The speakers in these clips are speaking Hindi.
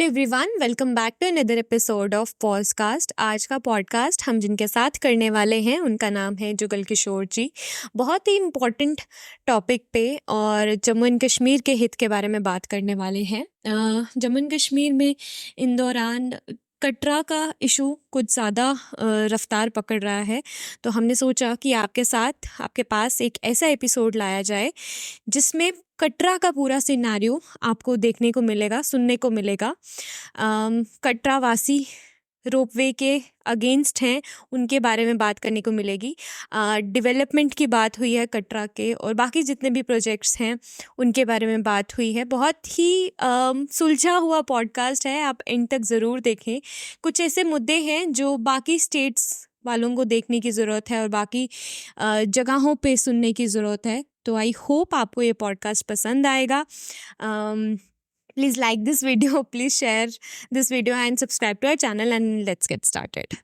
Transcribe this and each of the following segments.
Everyone, welcome back to another episode of podcast. आज का पॉडकास्ट हम जिनके साथ करने वाले हैं उनका नाम है जुगल किशोर जी। बहुत ही इम्पोर्टेंट टॉपिक पे और जम्मू एंड कश्मीर के हित के बारे में बात करने वाले हैं। जम्मू एंड कश्मीर में इन दौरान कटरा का इशू कुछ ज़्यादा रफ्तार पकड़ रहा है, तो हमने सोचा कि आपके साथ आपके पास एक ऐसा एपिसोड लाया जाए जिसमें कटरा का पूरा सिनारियो आपको देखने को मिलेगा, सुनने को मिलेगा। कटरा वासी रोपवे के अगेंस्ट हैं, उनके बारे में बात करने को मिलेगी। डेवलपमेंट की बात हुई है कटरा के, और बाकी जितने भी प्रोजेक्ट्स हैं उनके बारे में बात हुई है। बहुत ही सुलझा हुआ पॉडकास्ट है, आप एंड तक ज़रूर देखें। कुछ ऐसे मुद्दे हैं जो बाकी स्टेट्स वालों को देखने की ज़रूरत है और बाकी जगहों पे सुनने की ज़रूरत है। तो आई होप आपको ये पॉडकास्ट पसंद आएगा। Please like this video, please share this video and subscribe to our channel and let's get started.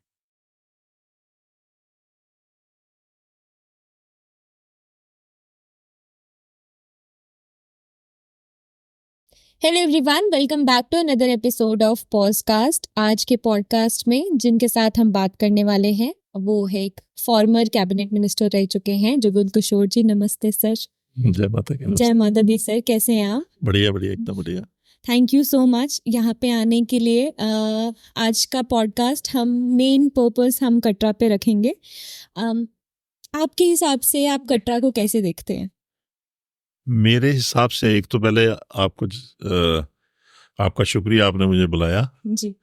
Hello everyone, welcome back to another episode of podcast. आज के पॉडकास्ट में जिनके साथ हम बात करने वाले हैं वो है एक फॉर्मर कैबिनेट मिनिस्टर रह चुके हैं जुगल किशोर जी। नमस्ते सर। जय माता की। जय माता दी सर, कैसे हैं आप? बढ़िया बढ़िया, एकदम बढ़िया। थैंक यू सो मच यहाँ पे आने के लिए। आज का पॉडकास्ट हम मेन पर्पस हम कटरा पे रखेंगे। आपके हिसाब से आप कटरा को कैसे देखते हैं? मेरे हिसाब से एक तो पहले आपका शुक्रिया, आपने मुझे बुलाया जी।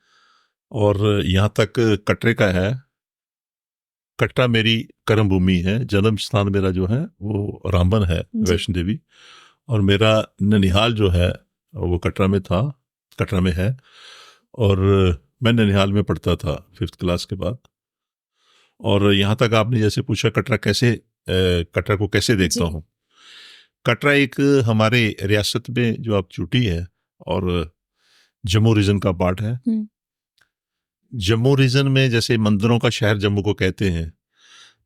और यहाँ तक कटरे का है। कटरा मेरी कर्म भूमि है, जन्म स्थान मेरा जो है वो रामबन है, वैष्णो देवी। और मेरा ननिहाल जो है वो कटरा में था, कटरा में है। और मैं ननिहाल में पढ़ता था 5th क्लास के बाद। और यहाँ तक आपने जैसे पूछा कटरा को कैसे देखता हूँ। कटरा एक हमारे रियासत में जो अब छुट्टी है और जम्मू रीजन का पार्ट है। जम्मू रीजन में जैसे मंदिरों का शहर जम्मू को कहते हैं,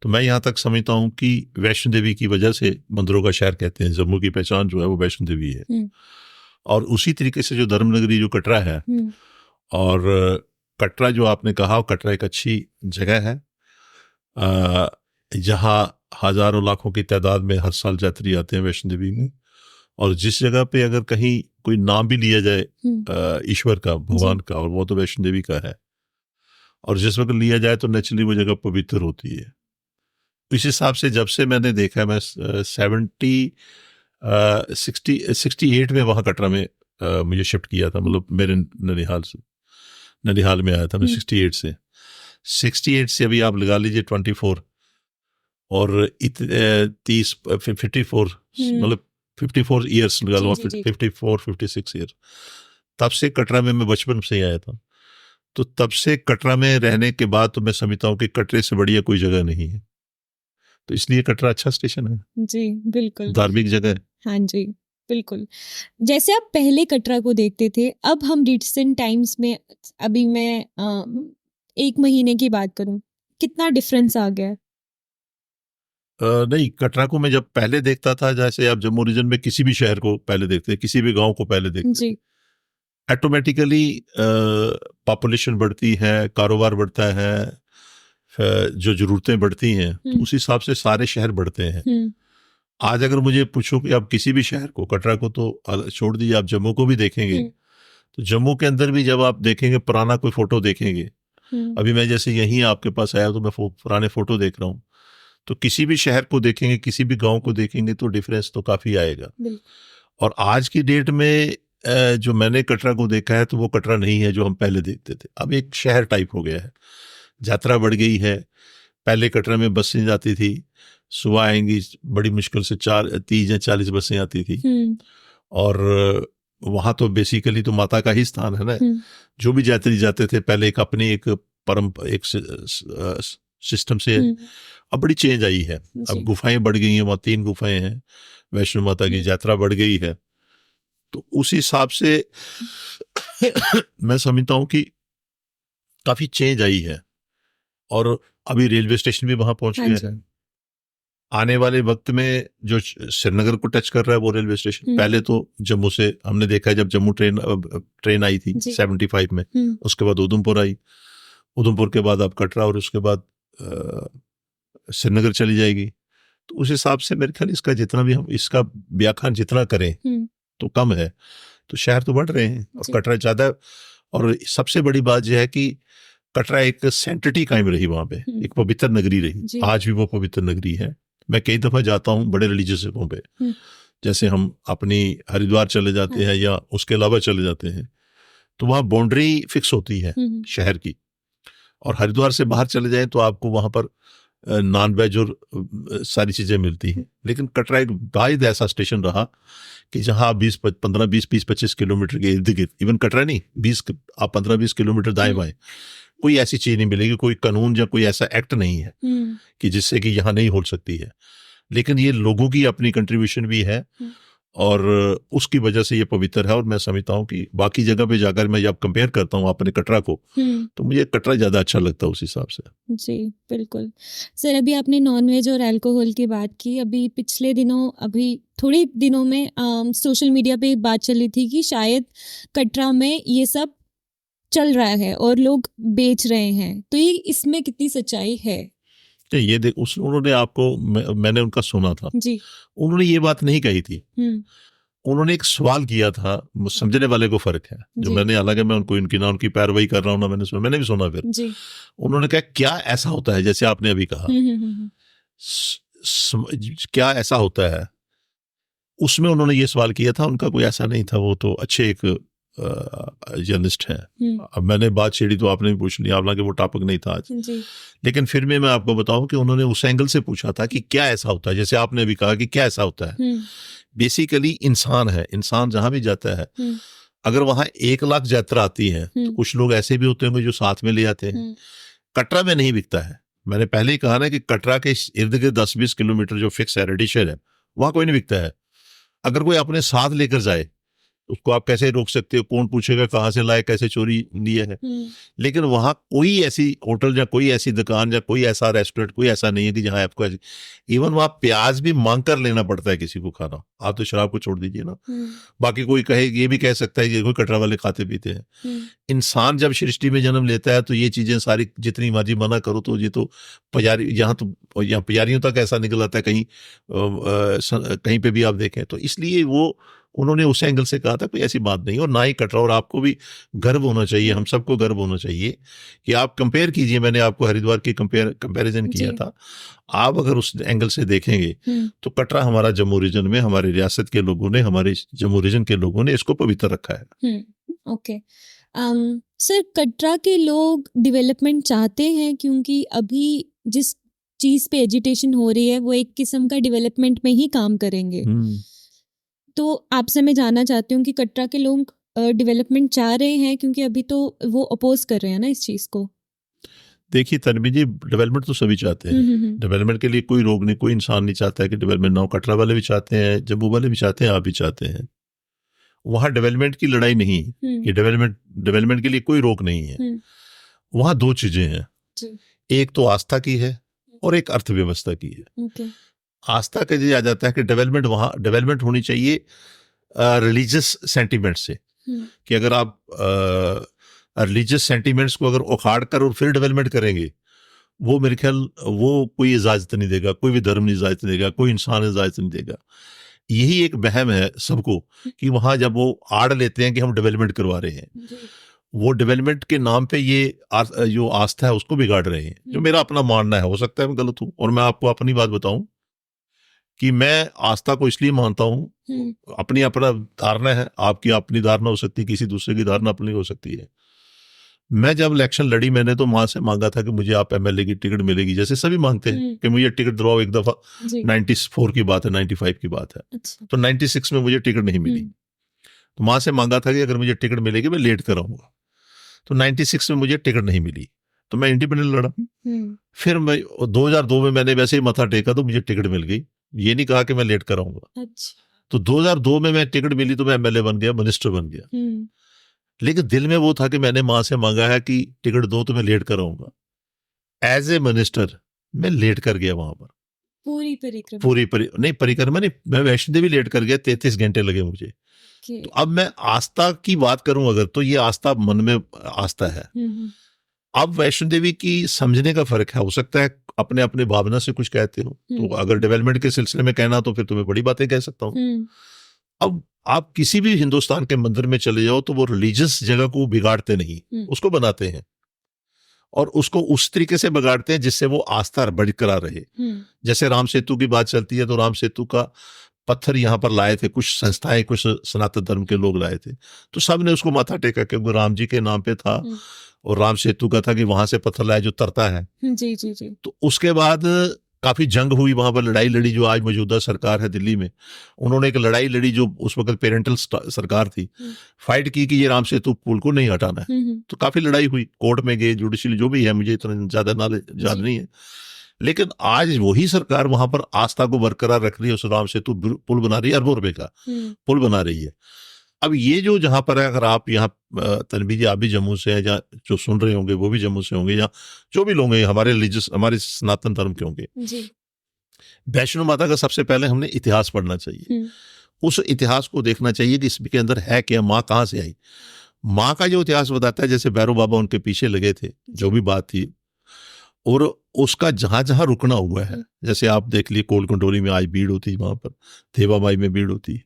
तो मैं यहाँ तक समझता हूँ कि वैष्णो देवी की वजह से मंदिरों का शहर कहते हैं। जम्मू की पहचान जो है वो वैष्णो देवी है। और उसी तरीके से जो धर्मनगरी जो कटरा है, और कटरा जो आपने कहा, कटरा एक अच्छी जगह है जहाँ हजारों लाखों की तादाद में हर साल यात्री आते हैं वैष्णो देवी में। और जिस जगह पे अगर कहीं कोई नाम भी लिया जाए ईश्वर का, भगवान का, और वो तो वैष्णो देवी का है, और जिस वक्त लिया जाए तो नेचुरली वो जगह पवित्र होती है। इस हिसाब से जब से मैंने देखा है, मैं 68 में वहाँ कटरा में मुझे शिफ्ट किया था, मतलब मेरे ननिहाल में आया था मैं 68 से अभी आप लगा लीजिए 24 और 54, मतलब 54 ईयर्स लगा लो, 56 ईयर। तब से कटरा में मैं बचपन से ही आया था। तो तब से कटरा में रहने के बाद तो मैं समझता हूँ कि कटरे से बढ़िया कोई जगह नहीं है। तो इसलिए कटरा अच्छा स्टेशन है। जी बिल्कुल, धार्मिक जगह है। हाँ जी बिल्कुल। जैसे आप पहले कटरा को देखते थे, अब हम रिसेंट टाइम्स में, अभी मैं 1 महीने की बात करूं, कितना डिफरेंस आ गया है? नहीं, कटरा को मैं जब पहले देखता था, जैसे आप जम्मू रीजन में किसी भी शहर को पहले देखते, किसी भी गांव को पहले देखते, ऑटोमेटिकली पॉपुलेशन बढ़ती है, कारोबार बढ़ता है, जो जरूरतें बढ़ती हैं, तो उस हिसाब से सारे शहर बढ़ते हैं। आज अगर मुझे पूछो कि आप किसी भी शहर को, कटरा को तो छोड़ दीजिए, आप जम्मू को भी देखेंगे, तो जम्मू के अंदर भी जब आप देखेंगे, पुराना कोई फोटो देखेंगे, अभी मैं जैसे यहीं आपके पास आया तो मैं पुराने फोटो देख रहा हूँ, तो किसी भी शहर को देखेंगे, किसी भी गांव को देखेंगे, तो डिफरेंस तो काफी आएगा। और आज की डेट में जो मैंने कटरा को देखा है, तो वो कटरा नहीं है जो हम पहले देखते थे। अब एक शहर टाइप हो गया है, यात्रा बढ़ गई है। पहले कटरा में बसें जाती थी, सुबह आएंगी, बड़ी मुश्किल से 30 या 40 बसें आती थी। और वहां तो बेसिकली तो माता का ही स्थान है ना। जो भी यात्री जाते थे, पहले एक अपनी एक सिस्टम से, अब बड़ी चेंज आई है। अब गुफाएं बढ़ गई हैं, वहाँ 3 गुफाएं हैं, वैष्णो माता की यात्रा बढ़ गई है। तो उस हिसाब से मैं समझता हूँ कि काफी चेंज आई है। और अभी रेलवे स्टेशन भी वहां पहुंच गया है। आने वाले वक्त में जो श्रीनगर को टच कर रहा है वो रेलवे स्टेशन, पहले तो जम्मू से हमने देखा है, जब जम्मू ट्रेन आई थी 75 में, उसके बाद उधमपुर आई, उधमपुर के बाद अब कटरा, और उसके बाद श्रीनगर चली जाएगी। तो उस हिसाब से मेरे ख्याल इसका जितना भी हम इसका व्याख्यान जितना करें तो कम है। तो शहर तो बढ़ रहे हैं और कटरा ज्यादा, और सबसे बड़ी बात यह है कि कटरा एक सेंटिटी कायम रही वहां पे, एक पवित्र नगरी रही, आज भी वो पवित्र नगरी है। मैं कई दफा जाता हूँ बड़े रिलीजियस जगहों पे, जैसे हम अपनी हरिद्वार चले जाते हैं या उसके अलावा चले जाते हैं, तो वहाँ बाउंड्री फिक्स होती है शहर की, और हरिद्वार से बाहर चले जाएं तो आपको वहां पर नॉन वेज और सारी चीजें मिलती हैं। लेकिन कटरा एक वाहिद ऐसा स्टेशन रहा कि जहां 20-25 किलोमीटर के इर्द गिर्द, इवन कटरा नहीं, 15-20 किलोमीटर दाएं बाएं कोई ऐसी चीज नहीं मिलेगी, कोई कानून या कोई ऐसा एक्ट नहीं है कि जिससे कि यहाँ नहीं हो सकती है। लेकिन ये लोगों की अपनी कंट्रीब्यूशन भी है और उसकी वजह से ये पवित्र है। और मैं समझता हूँ कि बाकी जगह पे जाकर मैं जब कंपेयर करता हूँ अपने कटरा को, तो मुझे कटरा ज़्यादा अच्छा लगता है उस हिसाब से। जी बिल्कुल सर, अभी आपने नॉनवेज और अल्कोहल की बात की। अभी पिछले दिनों, अभी थोड़े दिनों में सोशल मीडिया पे बात चली थी कि शायद कटरा में ये सब चल रहा है और लोग बेच रहे हैं, तो ये इसमें कितनी सच्चाई है? ये देख, उन्होंने आपको मैंने उनका सुना था जी, उन्होंने ये बात नहीं कही थी। उन्होंने एक सवाल किया था, समझने वाले को फर्क है। जो मैंने, हालांकि मैं उनको इनकी ना उनकी पैरवाई कर रहा हूँ ना, मैंने भी सुना। फिर जी, उन्होंने कहा क्या ऐसा होता है, जैसे आपने अभी कहा, क्या ऐसा होता है, उसमें उन्होंने ये सवाल किया था। उनका कोई ऐसा नहीं था, वो तो अच्छे एक जर्नलिस्ट है। अब मैंने बात छेड़ी तो आपने भी पूछ लिया, हालांकि वो टॉपिक नहीं था आज। लेकिन फिर मैं आपको बताऊं कि उन्होंने उस एंगल से पूछा था कि क्या ऐसा होता है, जैसे आपने भी कहा कि क्या ऐसा होता है। बेसिकली इंसान है, इंसान जहां भी जाता है, अगर वहां 1 लाख यात्रा आती है तो कुछ लोग ऐसे भी होते होंगे जो साथ में ले आते हैं। कटरा में नहीं बिकता है। मैंने पहले ही कहा ना कि कटरा के इर्द गिर्द 10-20 किलोमीटर जो फिक्स है, रेडिशन है, वहां कोई नहीं बिकता है। अगर कोई अपने साथ लेकर जाए उसको आप कैसे रोक सकते हो? कौन पूछेगा कहाँ से लाए, कैसे चोरी लिए है। लेकिन वहां कोई ऐसी होटल या कोई ऐसी दुकान या कोई ऐसा रेस्टोरेंट कोई ऐसा नहीं है कि जहां आपको ऐसी, इवन वहां प्याज भी मांग कर लेना पड़ता है किसी को खाना। आप तो शराब को छोड़ दीजिए ना, बाकी कोई कहे, ये भी कह सकता है कि कोई कटरा वाले खाते पीते हैं। इंसान जब सृष्टि में जन्म लेता है तो ये चीजें सारी जितनी मर्जी मना करो तो ये तो पुजारी, यहाँ पुजारियों तक ऐसा निकल आता है कहीं पे भी आप देखें। तो इसलिए वो उन्होंने उस एंगल से कहा था कोई ऐसी बात नहीं, और ना ही कटरा। और आपको भी गर्व होना चाहिए, हम सबको गर्व होना चाहिए कि आप कंपेयर कीजिए। मैंने आपको हरिद्वार की कंपैरिजन किया था, आप अगर उस एंगल से देखेंगे तो कटरा हमारा जम्मू रीजन में, हमारे रियासत के लोगों ने, हमारे जम्मू रीजन के लोगों ने इसको पवित्र रखा है। ओके सर, कटरा के लोग डेवलपमेंट चाहते हैं क्योंकि अभी जिस चीज पे एजिटेशन हो रही है वो एक किस्म का डेवलपमेंट में ही काम करेंगे। तो आपसे मैं जानना चाहती हूँ कि कटरा के लोग डेवलपमेंट चाह रहे हैं क्योंकि अभी तो वो अपोज कर रहे हैं ना इस चीज को। देखिए तन्वी जी, डेवलपमेंट तो सभी चाहते हैं। डेवलपमेंट के लिए कोई रोक नहीं, कोई इंसान नहीं चाहता है कि डेवलपमेंट ना हो। कटरा वाले भी चाहते हैं, जम्मू वाले भी चाहते हैं, आप भी चाहते हैं। वहाँ डेवलपमेंट की लड़ाई नहीं है कि डेवलपमेंट के लिए कोई रोक नहीं है। वहाँ 2 चीजें हैं, एक तो आस्था की है और एक अर्थव्यवस्था की है। आस्था का ये आ जाता है कि डेवलपमेंट होनी चाहिए रिलीजियस सेंटीमेंट से, कि अगर आप रिलीजियस सेंटीमेंट्स को अगर उखाड़ कर और फिर डेवलपमेंट करेंगे, वो मेरे ख्याल वो कोई इजाजत नहीं देगा, कोई भी धर्म नहीं इजाजत देगा, कोई इंसान इजाजत नहीं देगा। यही एक वहम है सबको कि वहां जब वो आड़ लेते हैं कि हम डेवलपमेंट करवा रहे हैं, वो डेवलपमेंट के नाम पे ये जो आस्था है उसको बिगाड़ रहे हैं, जो मेरा अपना मानना है। हो सकता है मैं गलत हूँ, और मैं आपको अपनी बात बताऊं कि मैं आस्था को इसलिए मानता हूँ, अपनी अपना धारणा है, आपकी अपनी धारणा हो सकती है, किसी दूसरे की धारणा अपनी हो सकती है। मैं जब इलेक्शन लड़ी, मैंने तो मां से मांगा था कि मुझे आप एमएलए की टिकट मिलेगी, जैसे सभी मांगते हैं कि मुझे टिकट दिलवाओ। एक दफा 94 की बात है, 95 की बात है। तो 96 में मुझे टिकट नहीं मिली, तो मां से मांगा था कि अगर मुझे टिकट मिलेगी मैं लेट कर आऊंगा। तो 96 में मुझे टिकट नहीं मिली, तो मैं इंडिपेंडेंट लड़ा। फिर मैं 2002 में मैंने वैसे ही मथा टेका तो मुझे टिकट मिल गई, ये नहीं कहा कि मैं लेट कराऊंगा। तो 2002 में मैं टिकट मिली तो मैं एमएलए बन गया, मिनिस्टर बन गया। लेकिन दिल में वो था कि मैंने मां से मांगा है कि टिकट दो तो मैं लेट कराऊंगा। एज ए मिनिस्टर मैं लेट कर गया वहां पर। नहीं परिक्रमा नहीं, मैं वैष्णो देवी लेट कर गया, 33 घंटे लगे मुझे। तो अब मैं आस्था की बात करूं अगर, तो ये आस्था मन में आस्था है। अब वैष्णो देवी की समझने का फर्क है, हो सकता है अपने अपने भावना से कुछ कहते हो, तो अगर डेवलपमेंट के सिलसिले में कहना तो फिर तुम्हें बड़ी बातें कह सकता हूँ। अब आप किसी भी हिंदुस्तान के मंदिर में चले जाओ तो वो रिलीजियस जगह को बिगाड़ते नहीं, उसको बनाते हैं और उसको उस तरीके से बिगाड़ते हैं जिससे वो आस्था बरकरार रहे। जैसे राम सेतु की बात चलती है, तो राम सेतु का पत्थर यहाँ पर लाए थे कुछ संस्थाएं, कुछ सनातन धर्म के लोग लाए थे, तो सब ने उसको माथा टेका क्योंकि राम जी के नाम पे था और राम सेतु का था कि वहां से पत्थर लाए जो तरता है। जी जी जी। तो उसके बाद काफी जंग हुई, वहां पर लड़ाई लड़ी, जो आज मौजूदा सरकार है दिल्ली में, उन्होंने एक लड़ाई लड़ी जो उस वक्त पेरेंटल सरकार थी, फाइट की कि ये राम सेतु पुल को नहीं हटाना है। तो काफी लड़ाई हुई, कोर्ट में गए, जुडिशियल जो भी है, मुझे इतना ज्यादा नॉलेज याद नहीं है, लेकिन आज वही सरकार वहां पर आस्था को बरकरार रख रही है, उस राम सेतु पुल बना रही है, अरबों रुपए का पुल बना रही है। अब ये जो जहां पर है, अगर आप यहाँ तनवी जी आप भी जम्मू से हैं, या जो सुन रहे होंगे वो भी जम्मू से होंगे, या जो भी लोग हैं हमारे रिलीजियस, हमारे सनातन धर्म के होंगे, वैष्णो माता का सबसे पहले हमने इतिहास पढ़ना चाहिए, उस इतिहास को देखना चाहिए कि इसके अंदर है क्या, माँ कहाँ से आई। माँ का जो इतिहास बताता है, जैसे भैरव बाबा उनके पीछे लगे थे, जो भी बात थी, और उसका जहां जहां रुकना हुआ है, जैसे आप देख लिए कोल कंटोली में आज भीड़ होती है, वहां पर देवाबाई में भीड़ होती है।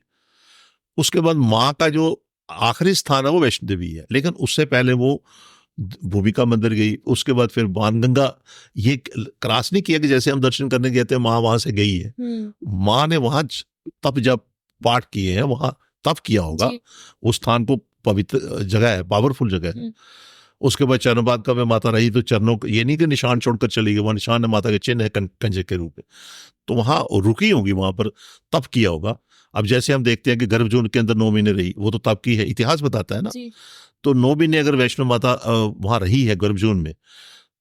उसके बाद माँ का जो आखिरी स्थान है वो वैष्णो देवी है, लेकिन उससे पहले वो भूमिका मंदिर गई, उसके बाद फिर बाणगंगा, ये क्रॉस नहीं किया कि जैसे हम दर्शन करने गए थे माँ वहां से गई है। माँ ने वहां तप जब पाठ किए हैं, वहां तप किया होगा, उस स्थान को पवित्र जगह है, पावरफुल जगह है। उसके बाद चरणपाद का में माता रही, तो चरणों ये नहीं कि निशान छोड़कर चली गई, वहां निशान है माता के चिन्ह है कंजे के रूप में, तो वहां रुकी होगी, वहां पर तप किया होगा। अब जैसे हम देखते हैं कि गर्भजून के अंदर 9 महीने रही, वो तो तप की है, इतिहास बताता है ना। तो 9 महीने अगर वैष्णो माता वहां रही है गर्भजून में,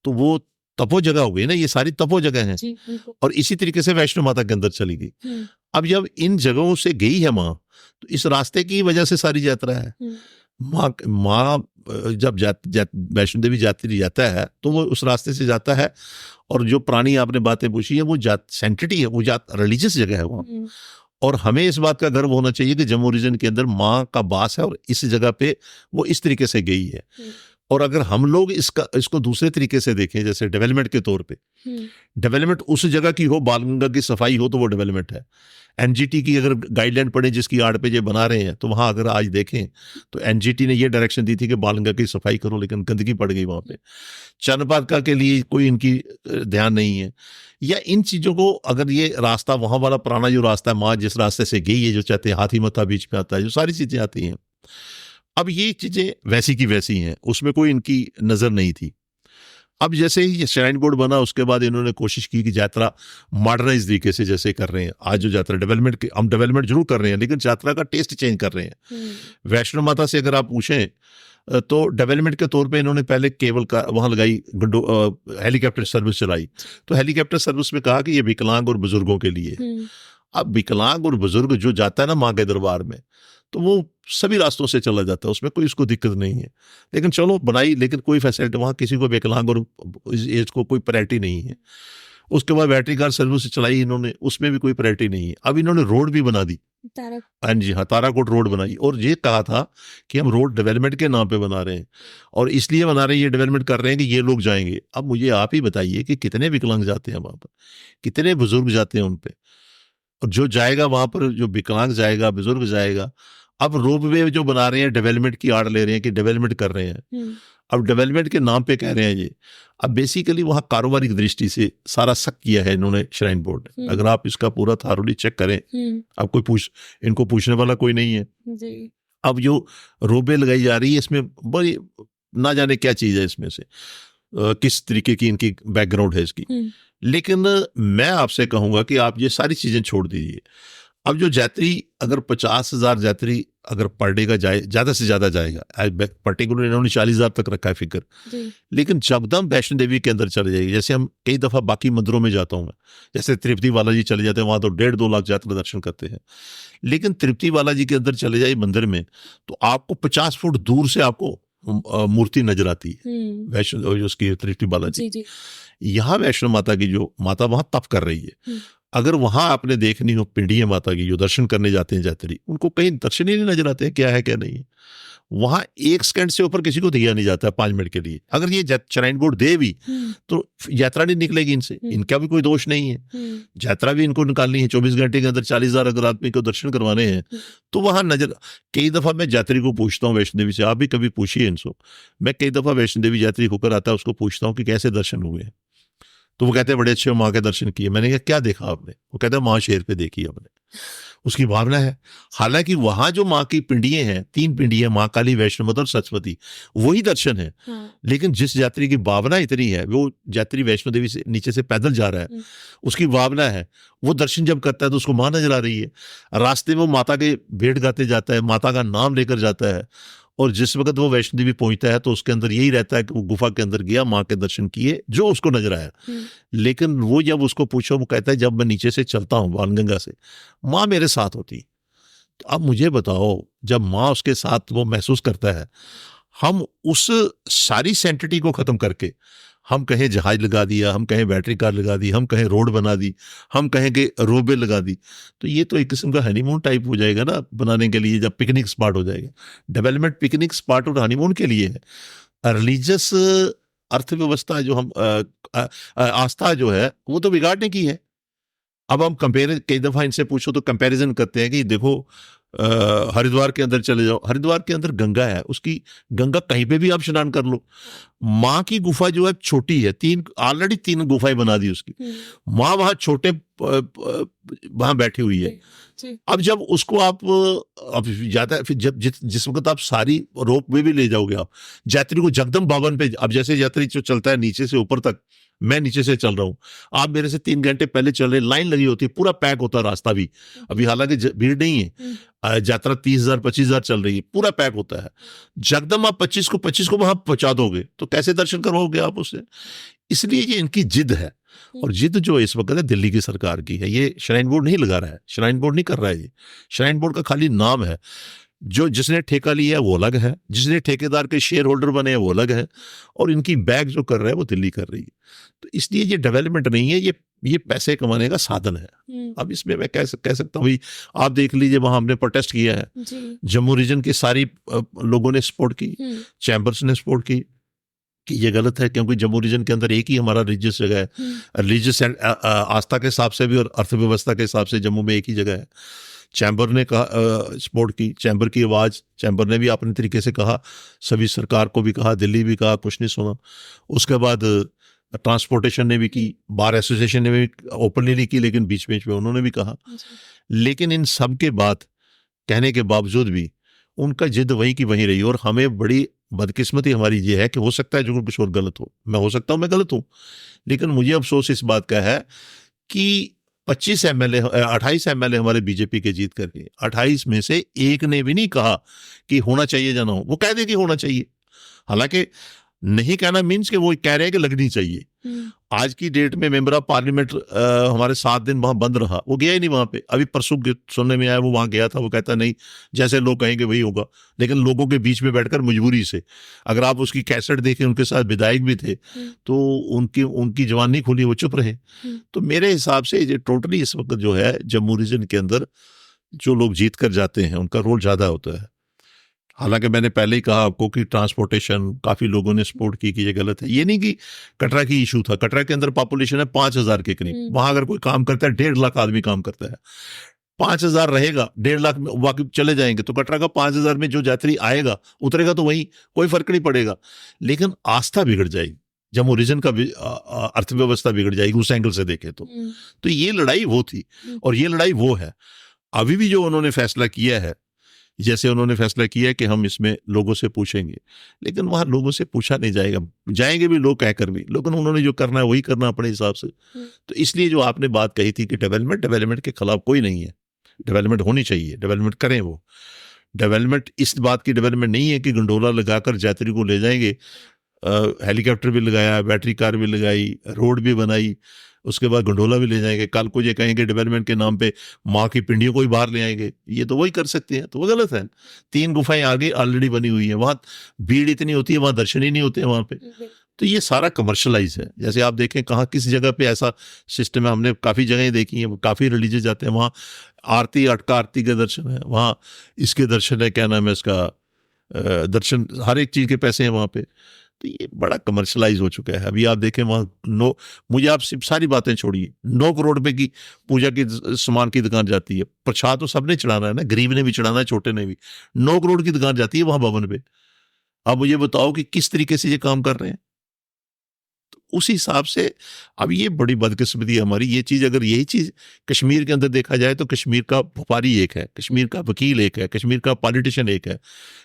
तो वो तपो जगह हो गई ना, ये सारी तपो जगह हैं। और इसी तरीके से वैष्णो माता के अंदर चली गई। अब जब इन जगहों से गई है माँ, तो इस रास्ते की वजह से सारी यात्रा है। माँ जब वैष्णो देवी जाता है तो वो उस रास्ते से जाता है, और जो पुरानी आपने बातें पूछी है वो सेंटिटी है, वो रिलीजियस जगह है वहाँ। और हमें इस बात का गर्व होना चाहिए कि जम्मू रीजन के अंदर माँ का वास है, और इस जगह पे वो इस तरीके से गई है। और अगर हम लोग इसको दूसरे तरीके से देखें, जैसे डेवलपमेंट के तौर पे, डेवलपमेंट उस जगह की हो, बालगंगा की सफाई हो, तो वो डेवलपमेंट है। एनजीटी की अगर गाइडलाइन पढ़े, जिसकी आड़ पे ये बना रहे हैं, तो वहां अगर आज देखें तो एनजीटी ने ये डायरेक्शन दी थी कि बालगंगा की सफाई करो, लेकिन गंदगी पड़ गई वहां पे। चरणपादुका के लिए कोई इनकी ध्यान नहीं है। या इन चीजों को, अगर ये रास्ता वहां वाला पुराना जो रास्ता है, माँ जिस रास्ते से गई है, जो चाहते हैं हाथी मत्था बीच में आता है, जो सारी चीजें आती हैं, अब ये चीजें वैसी की वैसी हैं, उसमें कोई इनकी नजर नहीं थी। अब जैसे ही श्राइन बोर्ड बना, उसके बाद इन्होंने कोशिश की कि यात्रा मॉडर्नाइज तरीके से जैसे कर रहे हैं आज, जो यात्रा डेवलपमेंट, हम डेवलपमेंट जरूर कर रहे हैं, लेकिन यात्रा का टेस्ट चेंज कर रहे हैं। वैष्णो माता से अगर आप पूछें तो डेवलपमेंट के तौर पे इन्होंने पहले केबल का वहां लगाई, हेलीकॉप्टर सर्विस चलाई। तो हेलीकॉप्टर सर्विस में कहा कि ये विकलांग और बुजुर्गों के लिए। अब विकलांग और बुजुर्ग जो जाता है ना माँ के दरबार में, तो वो सभी रास्तों से चला जाता है, उसमें कोई उसको दिक्कत नहीं है। लेकिन चलो बनाई, लेकिन कोई फैसिलिटी वहाँ किसी को विकलांग और एज को कोई प्रायोरिटी नहीं है। उसके बाद बैटरी कार सर्विस चलाई इन्होंने, उसमें भी कोई प्रायोरिटी नहीं है। अब इन्होंने रोड भी बना दी, हाँ जी हाँ, ताराकोट रोड बनाई, और ये कहा था कि हम रोड डेवलपमेंट के नाम पे बना रहे हैं, और इसलिए बना रहे हैं, ये डेवलपमेंट कर रहे हैं कि ये लोग जाएंगे। अब मुझे आप ही बताइए कि कितने विकलांग जाते हैं वहाँ पर, कितने बुजुर्ग जाते हैं उन पे, और जो जाएगा वहां पर, जो विकलांग जाएगा, बुजुर्ग जाएगा। अब रोपवे जो बना रहे हैं, डेवलपमेंट की आड़ ले रहे हैं कि डेवलपमेंट कर रहे हैं। अब डेवलपमेंट के नाम पे कह रहे हैं ये। अब बेसिकली वहाँ कारोबारी दृष्टि से सारा सख्त किया है इन्होंने, श्राइन बोर्ड ने। अगर आप इसका पूरा थारोली चेक करें, अब कोई इनको पूछने वाला कोई नहीं है जी। अब जो रोपवे लगाई जा रही है, इसमें बड़ी ना जाने क्या चीज है इसमें से, किस तरीके की इनकी बैकग्राउंड है इसकी। लेकिन मैं आपसे कहूंगा कि आप ये सारी चीजें छोड़ दीजिए। अब जो यात्री, अगर 50,000 यात्री अगर पर डे का जाए, ज्यादा से ज्यादा जाएगा, पर्टिकुलर इन्होंने 40,000 तक रखा है फिगर, लेकिन जब वैष्णो देवी के अंदर चले जाएगी, जैसे हम कई दफा बाकी मंदिरों में जाता हूँ मैं, जैसे तिरुपति बालाजी चले जाते हैं, वहां तो 1.5-2 लाख यात्री दर्शन करते हैं। लेकिन तिरुपति बालाजी के अंदर चले जाए मंदिर में, तो आपको 50 फुट दूर से आपको मूर्ति नजर आती है वैष्णो, उसकी तिरुपति बालाजी। यहाँ वैष्णो माता की जो माता वहां तप कर रही है, अगर वहां आपने देखनी हो पिंडी है माता की, जो दर्शन करने जाते हैं यात्री, उनको कहीं दर्शन ही नहीं नजर आते हैं क्या है क्या नहीं है। वहां 1 सेकंड से ऊपर किसी को दिया नहीं जाता है 5 मिनट के लिए। अगर ये श्राइन बोर्ड दे भी तो यात्रा नहीं निकलेगी इनसे, इनका भी कोई दोष नहीं है। यात्रा भी इनको निकालनी है 24 घंटे के अंदर 40,000 अगर आदमी को दर्शन करवाने हैं तो वहां नजर। कई दफा मैं यात्री को पूछता हूँ वैष्णो देवी से, आप भी कभी पूछिए इनसे, मैं कई दफा वैष्णो देवी यात्री होकर आता है उसको पूछता हूँ कि कैसे दर्शन हुए, तो वो कहते हैं बड़े अच्छे माँ के दर्शन किए। मैंने कहा क्या देखा आपने? वो कहते हैं माँ शेर पे देखी हमने। उसकी भावना है। हालांकि वहां जो माँ की पिंडियां हैं, 3 पिंडियां, माँ काली, वैष्णो माता और सरस्वती, वही दर्शन है। लेकिन जिस यात्री की भावना इतनी है, वो यात्री वैष्णो देवी से नीचे से पैदल जा रहा है, उसकी भावना है, वो दर्शन जब करता है तो उसको माँ नजर आ रही है। रास्ते में वो माता के भेंट गाते जाता है, माता का नाम लेकर जाता है, और जिस वक्त वो वैष्णो देवी पहुंचता है तो उसके अंदर यही रहता है कि वो गुफा के अंदर गया, माँ के दर्शन किए, जो उसको नजर आया। लेकिन वो जब उसको पूछो, वो कहता है जब मैं नीचे से चलता हूँ बाणगंगा से, माँ मेरे साथ होती। तो अब मुझे बताओ, जब माँ उसके साथ वो महसूस करता है, हम उस सारी सेंटिटी को खत्म करके हम कहें जहाज लगा दिया, हम कहें बैटरी कार लगा दी, हम कहें रोड बना दी, हम कहें कि रोबे लगा दी, तो ये तो एक किस्म का हनीमून टाइप हो जाएगा ना बनाने के लिए, जब पिकनिक स्पॉट हो जाएगा। डेवलपमेंट पिकनिक स्पॉट और हनीमून के लिए है। रिलीजियस अर्थव्यवस्था जो हम आस्था जो है वो तो बिगाड़ने की है। अब हम कंपेयर, कई दफा इनसे पूछो तो कंपैरिजन करते हैं कि देखो हरिद्वार के अंदर चले जाओ, हरिद्वार के अंदर गंगा है, उसकी गंगा कहीं पे भी आप स्नान कर लो। माँ की गुफा जो है छोटी है, ऑलरेडी 3 गुफाएं बना दी उसकी, माँ वहां छोटे वहां बैठी हुई है। अब जब उसको आप अब ज्यादा, फिर जब जिस वक्त आप सारी रोप वे भी ले जाओगे आप यात्री को जगदम भवन पे, अब जैसे यात्री जो चलता है नीचे से ऊपर तक, मैं नीचे से चल रहा हूँ, आप मेरे से 3 घंटे पहले चल रहे, लाइन लगी होती है, पूरा पैक होता है रास्ता भी, अभी हालांकि भीड़ नहीं है, यात्रा 30,000 25,000 चल रही है, पूरा पैक होता है। जगदम आप 25 को वहां पहुंचा दोगे तो कैसे दर्शन करवाओगे आप उससे? इसलिए ये इनकी जिद है, और जिद जो इस वक्त है दिल्ली की सरकार की है। ये श्राइन बोर्ड नहीं लगा रहा है, श्राइन बोर्ड नहीं कर रहा है, ये श्राइन बोर्ड का खाली नाम है। जो जिसने ठेका लिया है वो अलग है, जिसने ठेकेदार के शेयर होल्डर बने हैं वो अलग है, और इनकी बैग जो कर रहा है वो दिल्ली कर रही है। तो इसलिए ये डेवलपमेंट नहीं है, ये पैसे कमाने का साधन है। अब इसमें मैं कह सकता हूँ, आप देख लीजिए वहां हमने प्रोटेस्ट किया है, जम्मू रीजन के सारी लोगों ने सपोर्ट की, चैम्बर्स ने सपोर्ट की कि ये गलत है, क्योंकि जम्मू रीजन के अंदर एक ही हमारा रिलीजियस जगह है, रिलीजियस आस्था के हिसाब से भी और अर्थव्यवस्था के हिसाब से जम्मू में एक ही जगह है। चैम्बर ने कहा, सपोर्ट की, चैम्बर की आवाज़, चैम्बर ने भी अपने तरीके से कहा, सभी सरकार को भी कहा, दिल्ली भी कहा, कुछ नहीं सुना। उसके बाद ट्रांसपोर्टेशन ने भी की, बार एसोसिएशन ने भी ओपनली नहीं की, लेकिन बीच बीच में उन्होंने भी कहा। लेकिन इन सब के बाद कहने के बावजूद भी उनका जिद वहीं की वहीं रही, और हमें बड़ी बदकिस्मती हमारी ये है कि हो सकता है जुगल किशोर गलत हो, मैं हो सकता हूँ मैं गलत हूँ, लेकिन मुझे अफसोस इस बात का है कि 25 MLA 28 MLA हमारे बीजेपी के जीत करके 28 में से एक ने भी नहीं कहा कि होना चाहिए या ना हो। वो कह दे कि होना चाहिए, हालांकि नहीं कहना मीन्स कि वो कह रहे हैं कि लगनी चाहिए। आज की डेट में मेंबर ऑफ पार्लियामेंट हमारे 7 दिन वहां बंद रहा, वो गया ही नहीं वहां पे। अभी परसों सुनने में आया वो वहां गया था, वो कहता नहीं जैसे लोग कहेंगे वही होगा, लेकिन लोगों के बीच में बैठकर मजबूरी से, अगर आप उसकी कैसेट देखें, उनके साथ विधायक भी थे, तो उनकी जवान नहीं खुली, वो चुप रहे। तो मेरे हिसाब से ये टोटली इस वक्त जो है जम्मू रीजन के अंदर जो लोग जीत कर जाते हैं उनका रोल ज्यादा होता है। हालांकि मैंने पहले ही कहा आपको कि ट्रांसपोर्टेशन काफी लोगों ने सपोर्ट की कि ये गलत है। ये नहीं कि कटरा की इशू था, कटरा के अंदर पॉपुलेशन है 5,000 के करीब, वहां अगर कोई काम करता है 1.5 लाख आदमी काम करता है, 5,000 रहेगा, 1.5 लाख बाकी चले जाएंगे, तो कटरा का 5,000 में जो यात्री आएगा उतरेगा तो वही, कोई फर्क नहीं पड़ेगा। लेकिन आस्था बिगड़ जाएगी, जम्मू रीजन का अर्थव्यवस्था बिगड़ जाएगी उस एंगल से देखे तो ये लड़ाई वो थी और ये लड़ाई वो है। अभी भी जो उन्होंने फैसला किया है, जैसे उन्होंने फैसला किया है कि हम इसमें लोगों से पूछेंगे, लेकिन वहां लोगों से पूछा नहीं जाएगा, जाएंगे भी लोग कहकर भी, लेकिन उन्होंने जो करना है वही करना अपने हिसाब से। तो इसलिए जो आपने बात कही थी कि डेवलपमेंट के खिलाफ कोई नहीं है, डेवलपमेंट होनी चाहिए, डेवलपमेंट करें। वो डेवलपमेंट इस बात की डेवलपमेंट नहीं है कि गंडोला लगाकर यात्री को ले जाएंगे, हेलीकॉप्टर भी लगाया, बैटरी कार भी लगाई, रोड भी बनाई, उसके बाद गंडोला भी ले जाएंगे, कल को ये कहेंगे डेवलपमेंट के नाम पे माँ की पिंडियों को ही बाहर ले आएंगे, ये तो वही कर सकते हैं, तो वो गलत है। 3 गुफाएं आगे ऑलरेडी बनी हुई है, वहां भीड़ इतनी होती है, वहां दर्शन ही नहीं होते हैं वहां पे, तो ये सारा कमर्शलाइज है। जैसे आप देखें कहाँ किस जगह पे ऐसा सिस्टम है, हमने काफ़ी जगहें देखी हैं, काफ़ी रिलीजियस जाते हैं, वहाँ आरती अटका आरती के दर्शन है, वहाँ इसके दर्शन है, क्या नाम है इसका, दर्शन, हर एक चीज़ के पैसे हैं वहाँ पे। तो ये बड़ा कमर्शलाइज हो चुका है। अभी आप देखें वहाँ मुझे आप सिर्फ सारी बातें छोड़िए, 9 करोड़ रुपए की पूजा की सामान की दुकान जाती है, प्रसाद तो सबने चढ़ाना है ना, गरीब ने भी चढ़ाना है, छोटे ने भी। 9 करोड़ की दुकान जाती है वहाँ भवन पे। अब मुझे बताओ कि किस तरीके से ये काम कर रहे हैं। तो उस हिसाब से अब ये बड़ी बदकिस्मती है हमारी। ये चीज़, अगर यही चीज़ कश्मीर के अंदर देखा जाए तो कश्मीर का व्यापारी एक है, कश्मीर का वकील एक है, कश्मीर का पॉलिटिशियन एक है,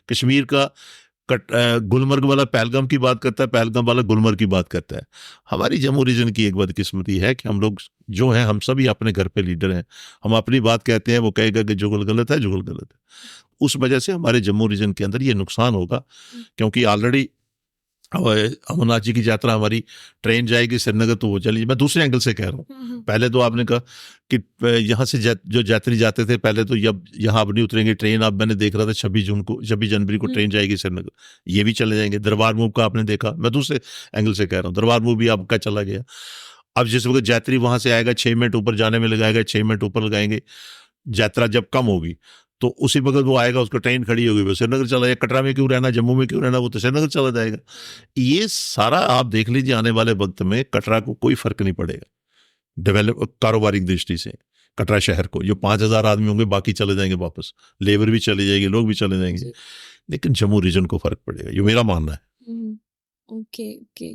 कश्मीर का गुलमर्ग वाला पहलगाम की बात करता है, पहलगाम वाला गुलमर्ग की बात करता है। हमारी जम्मू रीजन की एक बदकिस्मती है कि हम लोग जो हैं, हम सभी अपने घर पे लीडर हैं, हम अपनी बात कहते हैं, वो कहेगा कि जुगल गलत है, जुगल गलत है। उस वजह से हमारे जम्मू रीजन के अंदर ये नुकसान होगा, क्योंकि ऑलरेडी अमरनाथ जी की यात्रा हमारी ट्रेन जाएगी श्रीनगर, तो वो चलिए, मैं दूसरे एंगल से कह रहा हूँ। पहले तो आपने कहा कि यहाँ से जो यात्री जाते थे पहले, तो जब यहाँ अब नहीं उतरेंगे ट्रेन, अब मैंने देख रहा था 26 जनवरी को ट्रेन जाएगी श्रीनगर, ये भी चले जाएंगे। दरबार मूव का आपने देखा, मैं दूसरे एंगल से कह रहा हूँ, दरबार मूव भी आपका चला गया। अब जिस वक्त यात्री वहां से आएगा 6 मिनट ऊपर जाने में लगाएगा, 6 मिनट ऊपर लगाएंगे, यात्रा जब कम होगी तो उसी वक्त वो आएगा, उसको ट्रेन खड़ी होगी, वो श्रीनगर चला जाएगा। कटरा में क्यों रहना, जम्मू में क्यों रहना, वो तो श्रीनगर चला जाएगा। ये सारा आप देख लीजिए, आने वाले वक्त में कटरा को कोई फर्क नहीं पड़ेगा कारोबारिक दृष्टि से। कटरा शहर को जो 5000 आदमी होंगे, बाकी चले जाएंगे वापस, लेबर भी चले जाएगी, लोग भी चले जाएंगे, लेकिन जम्मू रीजन को फर्क पड़ेगा, ये मेरा मानना है। ओके ओके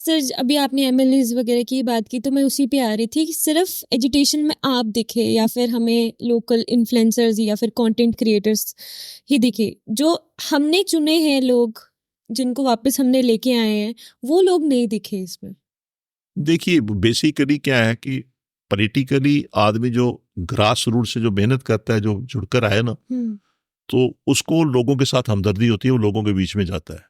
सर, अभी आपने एमएलएज वगैरह की बात की, तो मैं उसी पे आ रही थी कि सिर्फ एजुटेशन में आप दिखे या फिर हमें लोकल इन्फ्लुएंसर्स या फिर कंटेंट क्रिएटर्स ही दिखे, जो हमने चुने हैं लोग जिनको वापस हमने लेके आए हैं, वो लोग नहीं दिखे इसमें। देखिए बेसिकली क्या है कि पॉलिटिकली आदमी जो ग्रास रूट से जो मेहनत करता है, जो जुड़कर आया ना, तो उसको लोगों के साथ हमदर्दी होती है, वो लोगों के बीच में जाता है।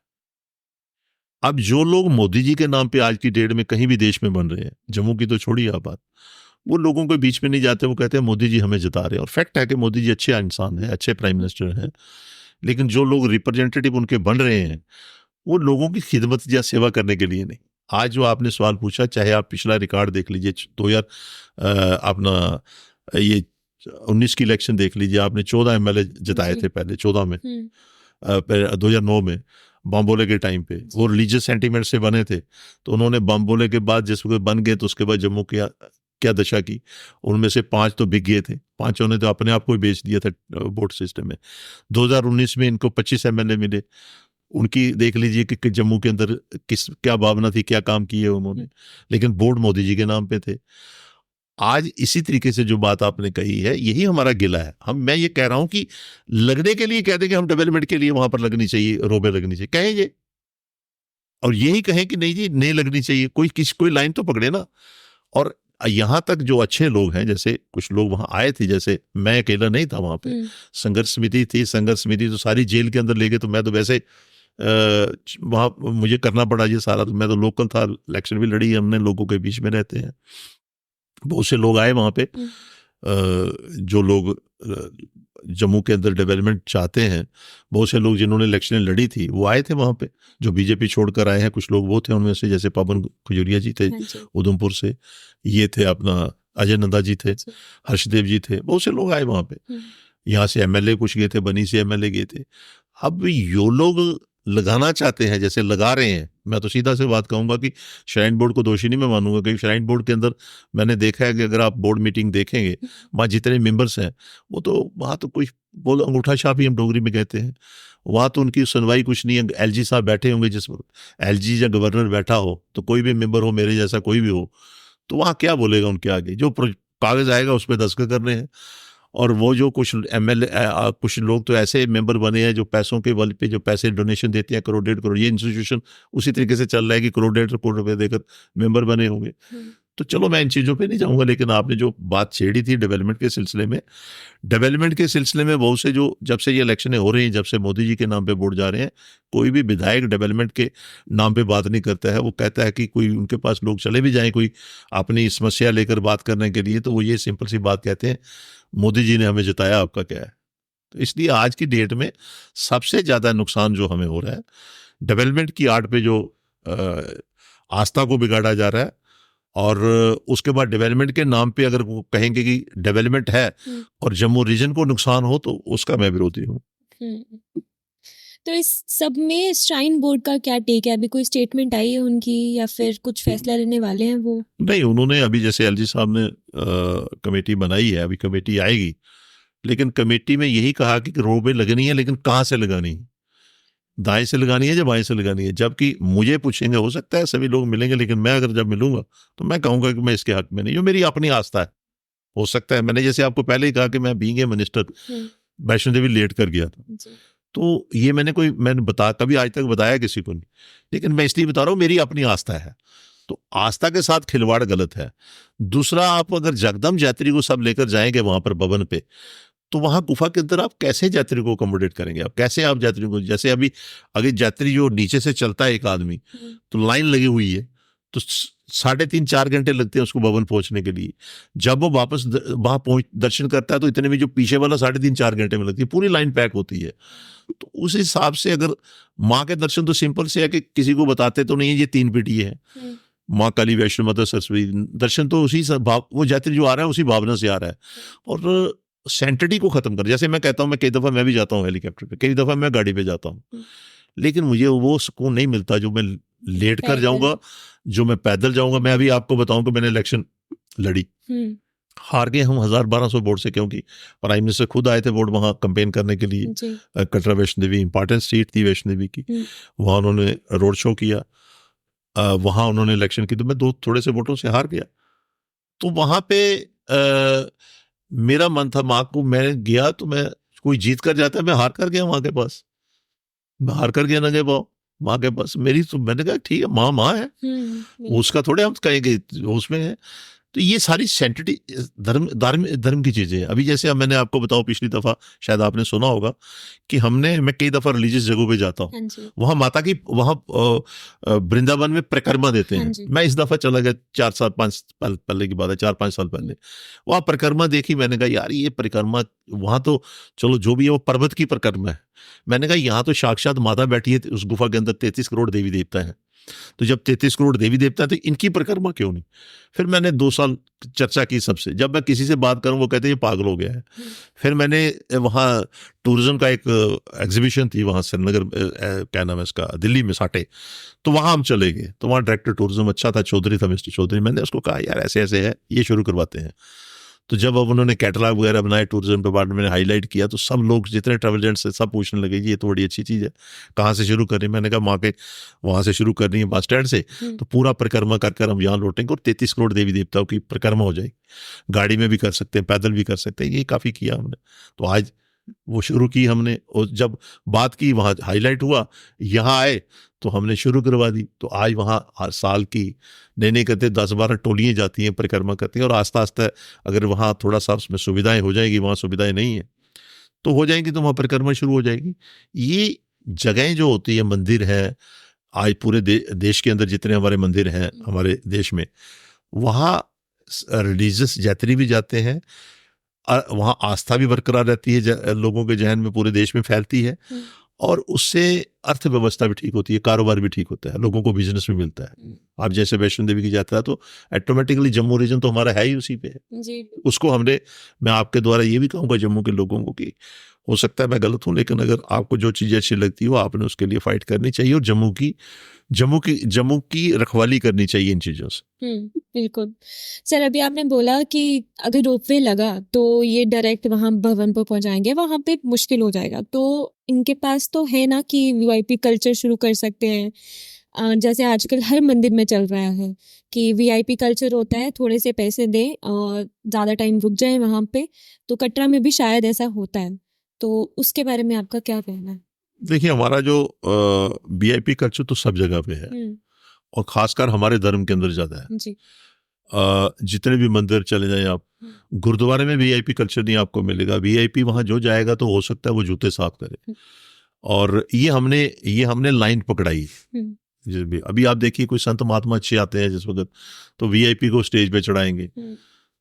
अब जो लोग मोदी जी के नाम पे आज की डेट में कहीं भी देश में बन रहे हैं, जम्मू की तो छोड़िए आप बात, वो लोगों के बीच में नहीं जाते, वो कहते हैं मोदी जी हमें जिता रहे हैं। और फैक्ट है कि मोदी जी अच्छे इंसान हैं, अच्छे प्राइम मिनिस्टर हैं, लेकिन जो लोग रिप्रेजेंटेटिव उनके बन रहे हैं, वो लोगों की खिदमत या सेवा करने के लिए नहीं। आज जो आपने सवाल पूछा, चाहे आप पिछला रिकॉर्ड देख लीजिए, 2000 अपना ये 19 की इलेक्शन देख लीजिए, आपने 14 एमएलए जिताए थे पहले, 14 में, 2009 में बम के टाइम पे, वो रिलीजियस सेंटीमेंट से बने थे। तो उन्होंने बम के बाद जिस वक्त बन गए, तो उसके बाद जम्मू की क्या दशा की, उनमें से 5 तो बिक गए थे, 5 ने तो अपने आप को ही बेच दिया था वोट सिस्टम में। 2019 में इनको 25 एमएलए मिले, उनकी देख लीजिए कि जम्मू के अंदर क्या भावना थी, क्या काम किए उन्होंने, लेकिन वोट मोदी जी के नाम पे थे। आज इसी तरीके से जो बात आपने कही है, यही हमारा गिला है। मैं ये कह रहा हूं कि लगने के लिए कहते हैं कि हम डेवलपमेंट के लिए वहां पर लगनी चाहिए, रोबे लगनी चाहिए, कहें ये, और यही कहें कि नहीं जी नहीं लगनी चाहिए, कोई लाइन तो पकड़े ना। और यहां तक जो अच्छे लोग हैं, जैसे कुछ लोग वहां आए थे, जैसे मैं अकेला नहीं था वहां पे, संघर्ष समिति थी, संघर्ष समिति तो सारी जेल के अंदर ले गए, तो मैं तो वैसे वहां मुझे करना पड़ा ये सारा, तो मैं तो लोकल था, इलेक्शन भी लड़ी, हमने लोगों के बीच में रहते हैं। बहुत से लोग आए वहाँ पे, जो लोग जम्मू के अंदर डेवलपमेंट चाहते हैं, बहुत से लोग जिन्होंने इलेक्शन लड़ी थी वो आए थे वहाँ पे, जो बीजेपी छोड़कर आए हैं, कुछ लोग वो थे उनमें से, जैसे पवन खजूरिया जी थे उधमपुर से, ये थे अपना अजय नंदा जी थे, हर्षदेव जी थे, बहुत से लोग आए वहाँ पे। यहाँ से एमएलए कुछ गए थे, बनी से एमएलए गए थे। अब यो लोग लगाना चाहते हैं, जैसे लगा रहे हैं, मैं तो सीधा से बात कहूंगा कि श्राइन बोर्ड को दोषी नहीं मैं मानूंगा, क्योंकि श्राइन बोर्ड के अंदर मैंने देखा है कि अगर आप बोर्ड मीटिंग देखेंगे, वहाँ जितने मेंबर्स हैं, वो तो वहाँ तो कोई बोल अंगूठा छाप ही हम डोगरी में कहते हैं, वहाँ तो उनकी सुनवाई कुछ नहीं है। एलजी साहब बैठे होंगे, जिस वक्त एलजी या गवर्नर बैठा हो, तो कोई भी मेंबर हो, मेरे जैसा कोई भी हो, तो वहाँ क्या बोलेगा उनके आगे, जो कागज आएगा उस पर दस्तखत करने हैं। और वो जो कुछ एमएलए, कुछ लोग तो ऐसे मेंबर बने हैं जो पैसों के बल पे, जो पैसे डोनेशन देते हैं, करोड़ 1.5 करोड़, ये इंस्टीट्यूशन उसी तरीके से चल रहा है कि करोड़ 1.5 करोड़ रुपए देकर मेंबर बने होंगे। तो चलो मैं इन चीज़ों पे नहीं जाऊंगा, लेकिन आपने जो बात छेड़ी थी डेवलपमेंट के सिलसिले में, बहुत से जो जब से ये इलेक्शनें हो रही हैं, जब से मोदी जी के नाम पे वोट जा रहे हैं, कोई भी विधायक डेवलपमेंट के नाम पे बात नहीं करता है। वो कहता है कि कोई उनके पास लोग चले भी जाएं कोई अपनी समस्या लेकर बात करने के लिए, तो वो ये सिंपल सी बात कहते हैं, मोदी जी ने हमें जिताया, आपका क्या है। तो इसलिए आज की डेट में सबसे ज़्यादा नुकसान जो हमें हो रहा है, डेवलपमेंट की आड़ पे जो आस्था को बिगाड़ा जा रहा है। और उसके बाद डेवलपमेंट के नाम पे अगर वो कहेंगे कि डेवलपमेंट है और जम्मू रीजन को नुकसान हो तो उसका मैं विरोधी हूँ। तो इस सब में श्राइन बोर्ड का क्या टेक है? अभी कोई स्टेटमेंट आई है उनकी या फिर कुछ फैसला लेने वाले हैं वो? नहीं, उन्होंने अभी जैसे एलजी साहब ने कमेटी बनाई है, अभी कमेटी आएगी, लेकिन कमेटी में यही कहा कि रोड पे लगनी है, लेकिन कहाँ से लगानी है, दाएं से लगानी है या बाएं से लगानी है। जबकि मुझे पूछेंगे, हो सकता है सभी लोग मिलेंगे, लेकिन मैं अगर जब मिलूंगा तो मैं कहूंगा कि मैं इसके हक में नहीं, जो मेरी अपनी आस्था है। हो सकता है, मैंने जैसे आपको पहले ही कहा कि मैं being a minister Vaishno Devi late कर गया था, तो ये मैंने कभी आज तक बताया किसी को नहीं, लेकिन मैं इसलिए बता रहा हूँ मेरी अपनी आस्था है। तो आस्था के साथ खिलवाड़ गलत है। दूसरा, आप अगर जगदम यात्री को सब लेकर जाएंगे वहां पर भवन पे, तो वहां गुफा के अंदर आप कैसे यात्री को अकोमोडेट करेंगे? आप कैसे आप यात्री को, जैसे अभी अगर यात्री जो नीचे से चलता है एक आदमी, तो लाइन लगी हुई है, तो 3.5-4 घंटे लगते हैं उसको भवन पहुंचने के लिए। जब वो वापस वहां पहुंच दर्शन करता है तो इतने में जो पीछे वाला 3.5-4 घंटे में लगती है, पूरी लाइन पैक होती है। तो उस हिसाब से अगर माँ के दर्शन तो सिंपल से है कि किसी को बताते तो नहीं है ये 3 पीढ़ी है, माँ काली, वैष्णो माता, सरस्वती, दर्शन तो उसी भाव, वो यात्री जो आ रहा है उसी भावना से आ रहा है। और सेंटिटी को खत्म कर, जैसे मैं कहता हूँ, मैं कई दफा मैं भी जाता हूँ हेलीकॉप्टर पे, कई दफा मैं गाड़ी पे जाता हूँ, लेकिन मुझे वो सुकून नहीं मिलता जो मैं लेट कर जाऊंगा, जो मैं पैदल जाऊंगा। मैं अभी आपको बताऊं कि मैंने इलेक्शन लड़ी, हार गए हम 1200 वोट से, क्योंकि प्राइम मिनिस्टर खुद आए थे वोट वहां कैंपेन करने के लिए। कटरा वैष्णो देवी इंपॉर्टेंट सीट थी वैष्णो देवी की, वहां उन्होंने रोड शो किया, वहां उन्होंने इलेक्शन की, तो मैं थोड़े से वोटों से हार गया। तो वहां पे मेरा मन था, माँ को मैं गया तो मैं, कोई जीत कर जाता है, मैं हार कर गया वहां के पास, मैं हार कर गया नंगे पाँव माँ के पास। मेरी तो मैंने कहा ठीक है, माँ माँ है, उसका थोड़े हम कहेंगे उसमें है। तो ये सारी सेंटिटी धर्म की चीजें हैं। अभी जैसे अब मैंने आपको बताऊं, पिछली दफा शायद आपने सुना होगा कि मैं कई दफा रिलीजियस जगहों पे जाता हूँ, वहां माता की, वहां वृंदावन में परिक्रमा देते हैं। मैं इस दफा चला गया 4-5 साल पहले की बात है, 4-5 साल पहले, वहां परिक्रमा देखी। मैंने कहा यार ये परिक्रमा, वहां तो चलो जो भी है वो पर्वत की परिक्रमा है, मैंने कहा यहाँ तो साक्षात माता बैठी है उस गुफा के अंदर, 33 करोड़ देवी देवता है। तो जब 33 करोड़ देवी देवता है तो इनकी परिक्रमा क्यों नहीं? फिर मैंने 2 साल चर्चा की सबसे, जब मैं किसी से बात करूं वो कहते हैं ये पागल हो गया है। फिर मैंने वहाँ टूरिज्म का एक एग्जीबिशन थी वहाँ श्रीनगर, क्या नाम है इसका, दिल्ली में, साटे, तो वहाँ हम चले गए। तो वहाँ डायरेक्टर टूरिज्म अच्छा था, चौधरी था, मिस्टर चौधरी। मैंने उसको कहा यार ऐसे ऐसे है, ये शुरू करवाते हैं। तो जब अब उन्होंने कैटलॉग वगैरह बनाए, टूरिज्म डिपार्टमेंट ने हाईलाइट किया, तो सब लोग जितने ट्रैवल एजेंट्स से सब पूछने लगे ये तो बड़ी अच्छी चीज़ है, कहाँ से शुरू करनी? मैंने कहा माँ के वहाँ से शुरू करनी है, बस स्टैंड से, तो पूरा परिक्रमा कर हम यहाँ लौटेंगे और 33 करोड़ देवी देवताओं की परिक्रमा हो जाएगी। गाड़ी में भी कर सकते हैं, पैदल भी कर सकते हैं, ये काफ़ी किया हमने। तो आज वो शुरू की हमने, और जब बात की वहाँ हाईलाइट हुआ, यहाँ आए तो हमने शुरू करवा दी। तो आज वहाँ हर साल की नहीं करते 10-12 टोलियाँ जाती हैं, परिक्रमा करती हैं, और आस्ता आस्ता अगर वहाँ थोड़ा सा उसमें सुविधाएं हो जाएगी, वहाँ सुविधाएं नहीं है तो हो जाएंगी, तो वहाँ परिक्रमा शुरू हो जाएगी। ये जगहें जो होती है, मंदिर है, आज पूरे देश के अंदर जितने हमारे मंदिर हैं हमारे देश में, वहाँ रिलीजियस यात्री भी जाते हैं, वहाँ आस्था भी बरकरार रहती है, लोगों के जहन में पूरे देश में फैलती है, और उससे अर्थव्यवस्था भी ठीक होती है, कारोबार भी ठीक होता है, लोगों को बिजनेस भी मिलता है। आप जैसे वैष्णो देवी की यात्रा, तो ऑटोमेटिकली जम्मू रीजन तो हमारा है ही उसी पे है जी। उसको मैं आपके द्वारा ये भी कहूँगा जम्मू के लोगों को कि हो सकता है मैं गलत हूँ, लेकिन अगर आपको जो चीज़ें अच्छी लगती हो आपने उसके लिए फाइट करनी चाहिए, और जम्मू की रखवाली करनी चाहिए इन चीज़ों से। बिल्कुल सर। अभी आपने बोला कि अगर रोपवे लगा तो ये डायरेक्ट वहाँ भवन पर पहुँचाएंगे, वहाँ पे मुश्किल हो जाएगा। तो इनके पास तो है ना कि वीआईपी कल्चर शुरू कर सकते हैं, जैसे आजकल हर मंदिर में चल रहा है कि वीआईपी कल्चर होता है, थोड़े से पैसे दें और ज़्यादा टाइम रुक जाएं वहाँ पे। तो कटरा में भी शायद ऐसा होता है, तो उसके बारे में आपका क्या कहना है? देखिए, हमारा जो वीआईपी कल्चर तो सब जगह पे है, और खासकर हमारे धर्म के अंदर ज्यादा है जी। जितने भी मंदिर चले जाएं आप, गुरुद्वारे में वीआईपी कल्चर नहीं आपको मिलेगा। वीआईपी वहां जो जाएगा तो हो सकता है वो जूते साफ करे, और ये हमने लाइन पकड़ाई। अभी आप देखिए कोई संत महात्मा अच्छे आते हैं जिस वक्त, तो वीआईपी को स्टेज पे चढ़ाएंगे।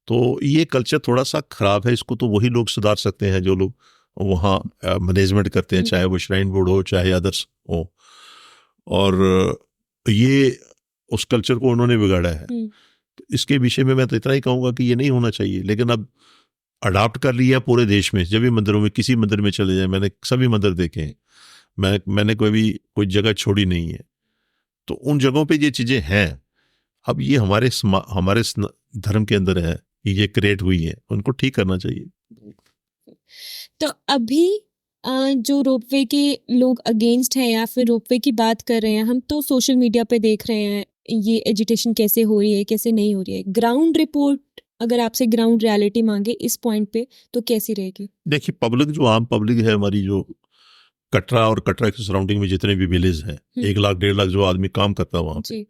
तो ये कल्चर थोड़ा सा खराब है, इसको तो वही लोग सुधार सकते हैं जो लोग वहाँ मैनेजमेंट करते हैं, चाहे वो श्राइन बोर्ड हो चाहे अदर्स हो। और ये उस कल्चर को उन्होंने बिगाड़ा है। तो इसके विषय में मैं तो इतना ही कहूँगा कि ये नहीं होना चाहिए, लेकिन अब अडॉप्ट कर लिया पूरे देश में। जब भी मंदिरों में, किसी मंदिर में चले जाए, मैंने सभी मंदिर देखे हैं, मैंने कोई जगह छोड़ी नहीं है। तो उन जगहों पे ये चीज़ें हैं। अब ये हमारे धर्म के अंदर है, ये क्रिएट हुई है, उनको ठीक करना चाहिए। तो अभी जो रोपवे के लोग अगेंस्ट हैं या फिर रोपवे की बात कर रहे हैं, हम तो सोशल मीडिया पे देख रहे हैं ये एजिटेशन कैसे हो रही है, कैसे नहीं हो रही है। ग्राउंड रिपोर्ट अगर आपसे ग्राउंड रियलिटी मांगे इस पॉइंट पे तो कैसी रहेगी? देखिए, पब्लिक जो आम पब्लिक है हमारी, जो कटरा और कटरा के सराउंडिंग में जितने भी विलेज हैं, 1 लाख 1.5 लाख जो आदमी काम करता है वहाँ पे,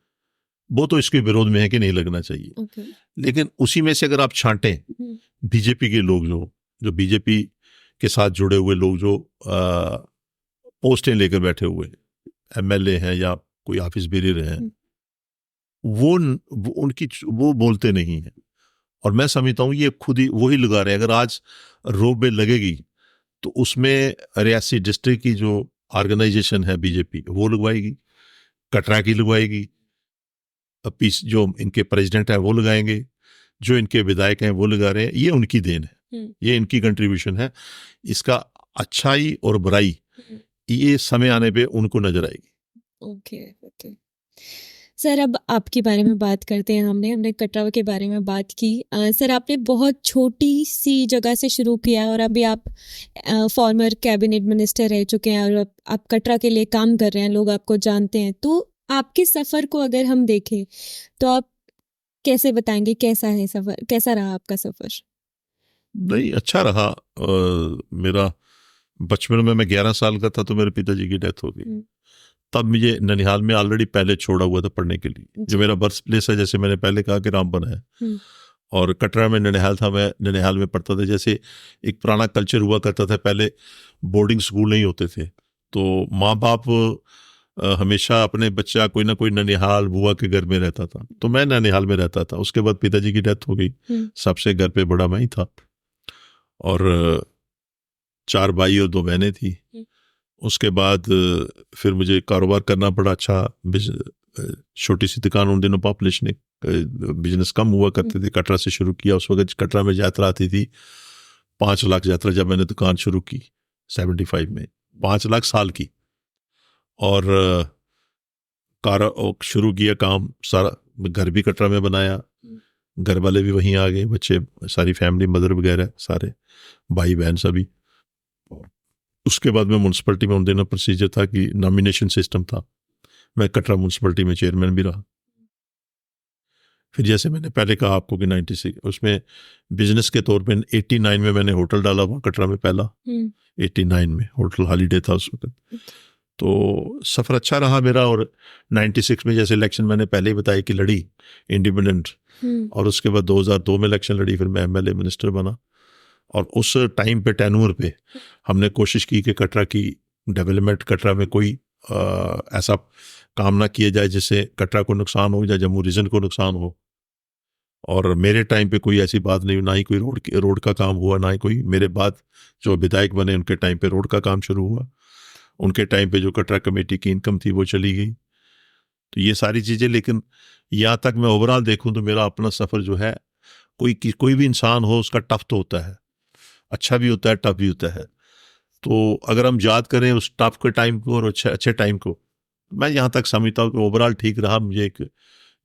वो तो इसके विरोध में है कि नहीं लगना चाहिए। लेकिन उसी में से अगर आप छांटें बीजेपी के लोग, जो बीजेपी के साथ जुड़े हुए लोग, जो पोस्टें लेकर बैठे हुए एमएलए हैं या कोई ऑफिस बेरर हैं, वो बोलते नहीं है। और मैं समझता हूँ ये खुद ही वही लगा रहे हैं। अगर आज रोपवे लगेगी तो उसमें रियासी डिस्ट्रिक्ट की जो ऑर्गेनाइजेशन है बीजेपी, वो लगवाएगी, कटरा की लगवाएगी, जो इनके प्रेसिडेंट है वो लगाएंगे, जो इनके विधायक हैं वो लगा रहे हैं। ये उनकी देन है, ये इनकी कंट्रीब्यूशन है। इसका अच्छाई और बुराई ये समय आने पे उनको नजर आएगी। ओके सर, अब आपके बारे में बात करते हैं। हमने कटरा के बारे में बात की। सर, आपने बहुत छोटी सी जगह से शुरू किया और अभी आप फॉर्मर कैबिनेट मिनिस्टर रह चुके हैं और आप कटरा के लिए काम कर रहे हैं, लोग आपको जानते हैं। तो आपके सफ़र को अगर हम देखें तो आप कैसे बताएंगे, कैसा है सफ़र, कैसा रहा आपका सफ़र? नहीं, अच्छा रहा। मेरा बचपन में, मैं 11 साल का था तो मेरे पिताजी की डेथ हो गई। तब मुझे ननिहाल में ऑलरेडी पहले छोड़ा हुआ था पढ़ने के लिए, जो मेरा बर्थ प्लेस है, जैसे मैंने पहले कहा कि रामबन है, और कटरा में ननिहाल था। मैं ननिहाल में पढ़ता था। जैसे एक पुराना कल्चर हुआ करता था, पहले बोर्डिंग स्कूल नहीं होते थे, तो माँ बाप हमेशा अपने बच्चा कोई ना कोई ननिहाल बुआ के घर में रहता था। तो मैं ननिहाल में रहता था। उसके बाद पिताजी की डेथ हो गई, सबसे घर पे बड़ा मैं ही था, और 4 भाई और 2 बहनें थी। उसके बाद फिर मुझे कारोबार करना पड़ा। अच्छा, छोटी सी दुकान, उन दिनों पॉपुलेशन, बिजनेस कम हुआ करते थे। कटरा से शुरू किया। उस वक्त कटरा में यात्रा आती थी 5 लाख यात्रा, जब मैंने दुकान शुरू की 75 में, 5 लाख साल की। और शुरू किया काम सारा। घर भी कटरा में बनाया, घर वाले भी वहीं आ गए, बच्चे, सारी फैमिली, मदर वगैरह सारे, भाई बहन सभी। उसके बाद में म्यूनसिपलिटी में उन दिनों प्रोसीजर था कि नॉमिनेशन सिस्टम था। मैं कटरा म्यूनसिपलिटी में चेयरमैन भी रहा। फिर जैसे मैंने पहले कहा आपको कि 96 उसमें बिजनेस के तौर पे 89 में मैंने होटल डाला हुआ कटरा में पहला। 89 में होटल हॉलीडे था उस वक्त। तो सफ़र अच्छा रहा मेरा। और 96 में जैसे इलेक्शन मैंने पहले ही बताया कि लड़ी इंडिपेंडेंट, और उसके बाद 2002 में इलेक्शन लड़ी, फिर मैं एमएलए मिनिस्टर बना। और उस टाइम पे टेन्योर पे हमने कोशिश की कि कटरा की डेवलपमेंट, कटरा में कोई ऐसा काम ना किया जाए जिससे कटरा को नुकसान हो या जम्मू रीजन को नुकसान हो। और मेरे टाइम पे कोई ऐसी बात नहीं, ना ही कोई रोड का काम हुआ, ना ही कोई, मेरे बाद जो विधायक बने उनके टाइम पे रोड का काम शुरू हुआ। उनके टाइम पे जो कटरा कमेटी की इनकम थी वो चली गई। तो ये सारी चीज़ें। लेकिन यहाँ तक मैं ओवरऑल देखूँ तो मेरा अपना सफ़र जो है, कोई भी इंसान हो उसका टफ तो होता है, अच्छा भी होता है, टफ भी होता है। तो अगर हम याद करें उस टफ के टाइम को और अच्छे टाइम को, मैं यहाँ तक समझता हूँ कि ओवरऑल ठीक रहा। मुझे एक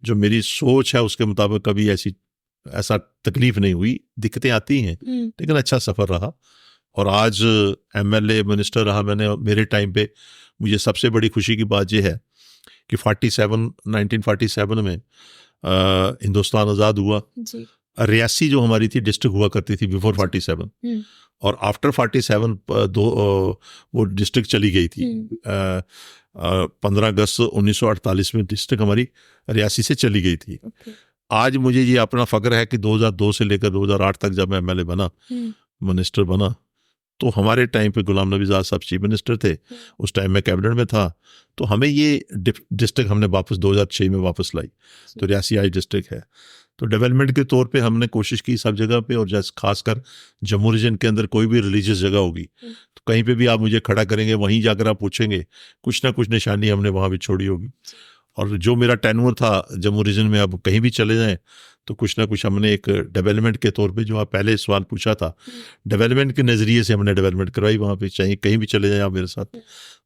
जो मेरी सोच है उसके मुताबिक कभी ऐसा तकलीफ नहीं हुई। दिक्कतें आती हैं लेकिन अच्छा सफ़र रहा। और आज एमएलए मिनिस्टर रहा मैंने। मेरे टाइम पे मुझे सबसे बड़ी खुशी की बात यह है कि 1947 में हिंदुस्तान आज़ाद हुआ। रियासी जो हमारी थी डिस्ट्रिक्ट हुआ करती थी बिफोर 47, और आफ्टर 47 वो डिस्ट्रिक्ट चली गई थी। 15 अगस्त 1948 में डिस्ट्रिक्ट हमारी रियासी से चली गई थी। आज मुझे ये अपना फ़ख्र है कि 2002 से लेकर 2008 तक जब मैं एमएलए बना, मिनिस्टर बना, तो हमारे टाइम पे गुलाम नबी आज़ाद साहब चीफ मिनिस्टर थे। उस टाइम में कैबिनेट में था। तो हमें ये डिस्ट्रिक्ट हमने वापस 2006 में वापस लाई। तो रियासी आज डिस्ट्रिक्ट है। तो डेवलपमेंट के तौर पे हमने कोशिश की सब जगह पे। और जैसे खासकर जम्मू रीजन के अंदर कोई भी रिलीजियस जगह होगी तो कहीं पे भी आप मुझे खड़ा करेंगे, वहीं जाकर आप पूछेंगे, कुछ ना कुछ निशानी हमने वहाँ भी छोड़ी होगी। और जो मेरा टेन्योर था जम्मू रीजन में, अब कहीं भी चले जाएं तो कुछ ना कुछ हमने एक डेवलपमेंट के तौर पे, जो आप पहले सवाल पूछा था, डेवलपमेंट के नज़रिए से हमने डेवलपमेंट करवाई वहाँ पे, चाहे कहीं भी चले जाएं आप मेरे साथ।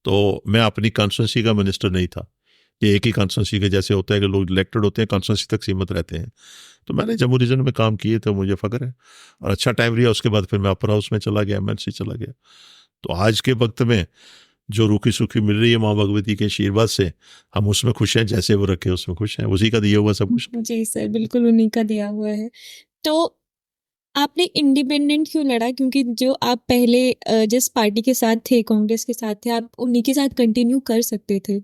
तो मैं अपनी कॉन्स्टिट्यूंसी का मिनिस्टर नहीं था, ये एक ही कॉन्स्टिट्यूंसी का जैसे होता है कि लोग इलेक्टेड होते हैं कॉन्स्टिट्यूंसी तक सीमित रहते हैं। तो मैंने जम्मू रीजन में काम किए तो मुझे फ़ख्र है और अच्छा टाइम रहा। उसके बाद फिर मैं अपर हाउस में चला गया, MNC चला गया। तो आज के वक्त में जो रूखी सूखी मिल रही है माँ भगवती के आशीर्वाद से, हम उसमें खुश हैं, जैसे वो रखे उसमें खुश हैं, उसी का दिया हुआ सब कुछ। जी सर, बिल्कुल उन्हीं का दिया हुआ है। तो आपने इंडिपेंडेंट क्यों लड़ा? क्योंकि जो आप पहले जिस पार्टी के साथ थे, कांग्रेस के साथ थे, आप उन्हीं के साथ कंटिन्यू कर सकते थे।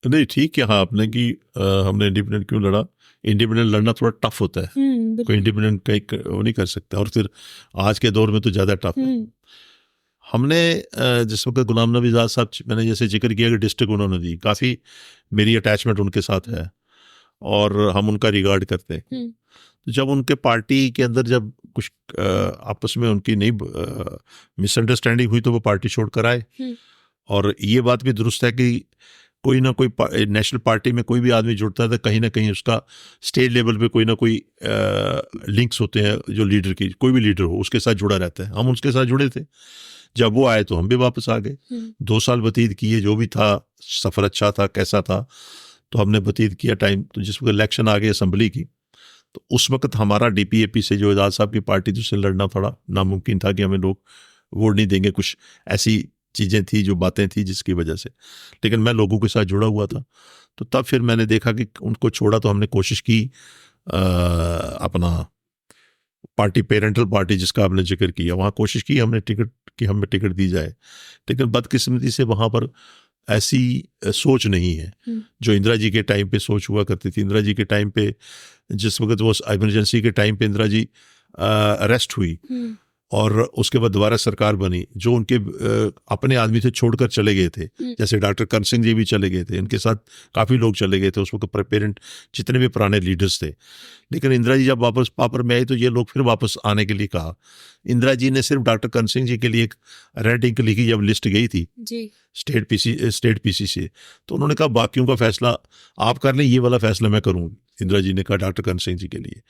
नहीं, ठीक कहा आपने कि हमने इंडिपेंडेंट क्यों लड़ा। इंडिपेंडेंट लड़ना थोड़ा टफ होता है, कोई इंडिपेंडेंट कहीं वो नहीं कर सकता, और फिर आज के दौर में तो ज़्यादा टफ है। हमने जिस वक्त गुलाम नबी आज़ाद साहब, मैंने जैसे जिक्र किया कि डिस्ट्रिक्ट उन्होंने दी, काफ़ी मेरी अटैचमेंट उनके साथ है और हम उनका रिगार्ड करते हैं। तो जब उनके पार्टी के अंदर जब कुछ आपस में उनकी नहीं मिसअंडरस्टैंडिंग हुई तो वो पार्टी छोड़कर आए। और ये बात भी दुरुस्त है कि कोई ना कोई नेशनल पार्टी में कोई भी आदमी जुड़ता है तो कहीं ना कहीं उसका स्टेट लेवल पे कोई ना कोई लिंक्स होते हैं, जो लीडर की, कोई भी लीडर हो उसके साथ जुड़ा रहता है। हम उसके साथ जुड़े थे, जब वो आए तो हम भी वापस आ गए। 2 साल व्यतीत किए, जो भी था सफ़र अच्छा था, कैसा था तो हमने व्यतीत किया टाइम। तो जिस वक्त इलेक्शन आ गई असेंबली की, तो उस वक्त हमारा DPAP से जो आज़ाद साहब की पार्टी थी उससे लड़ना थोड़ा नामुमकिन था कि हमें लोग वोट नहीं देंगे, कुछ ऐसी चीज़ें थी, जो बातें थी जिसकी वजह से। लेकिन मैं लोगों के साथ जुड़ा हुआ था, तो तब फिर मैंने देखा कि उनको छोड़ा तो हमने कोशिश की अपना पार्टी, पेरेंटल पार्टी जिसका आपने जिक्र किया, वहाँ कोशिश की हमने टिकट कि हमें टिकट दी जाए। लेकिन बदकिस्मती से वहाँ पर ऐसी सोच नहीं है जो इंदिरा जी के टाइम पे सोच हुआ करती थी। इंदिरा जी के टाइम पे जिस वक्त वो इमरजेंसी के टाइम पे इंदिरा जी अरेस्ट हुई और उसके बाद दोबारा सरकार बनी, जो उनके अपने आदमी थे छोड़कर चले गए थे, जैसे डॉक्टर करण सिंह जी भी चले गए थे, इनके साथ काफ़ी लोग चले गए थे उस वक्त, पेरेंट जितने भी पुराने लीडर्स थे। लेकिन इंदिरा जी जब वापस पावर में आई तो ये लोग फिर वापस आने के लिए कहा। इंदिरा जी ने सिर्फ डॉक्टर करण सिंह जी के लिए एक रेड इंक लिखी जब लिस्ट गई थी जी स्टेट PC से, तो उन्होंने कहा बाकियों का फैसला आप कर लें, ये वाला फैसला मैं करूँगी। इंदिरा जी ने कहा डॉक्टर करण सिंह जी के लिए,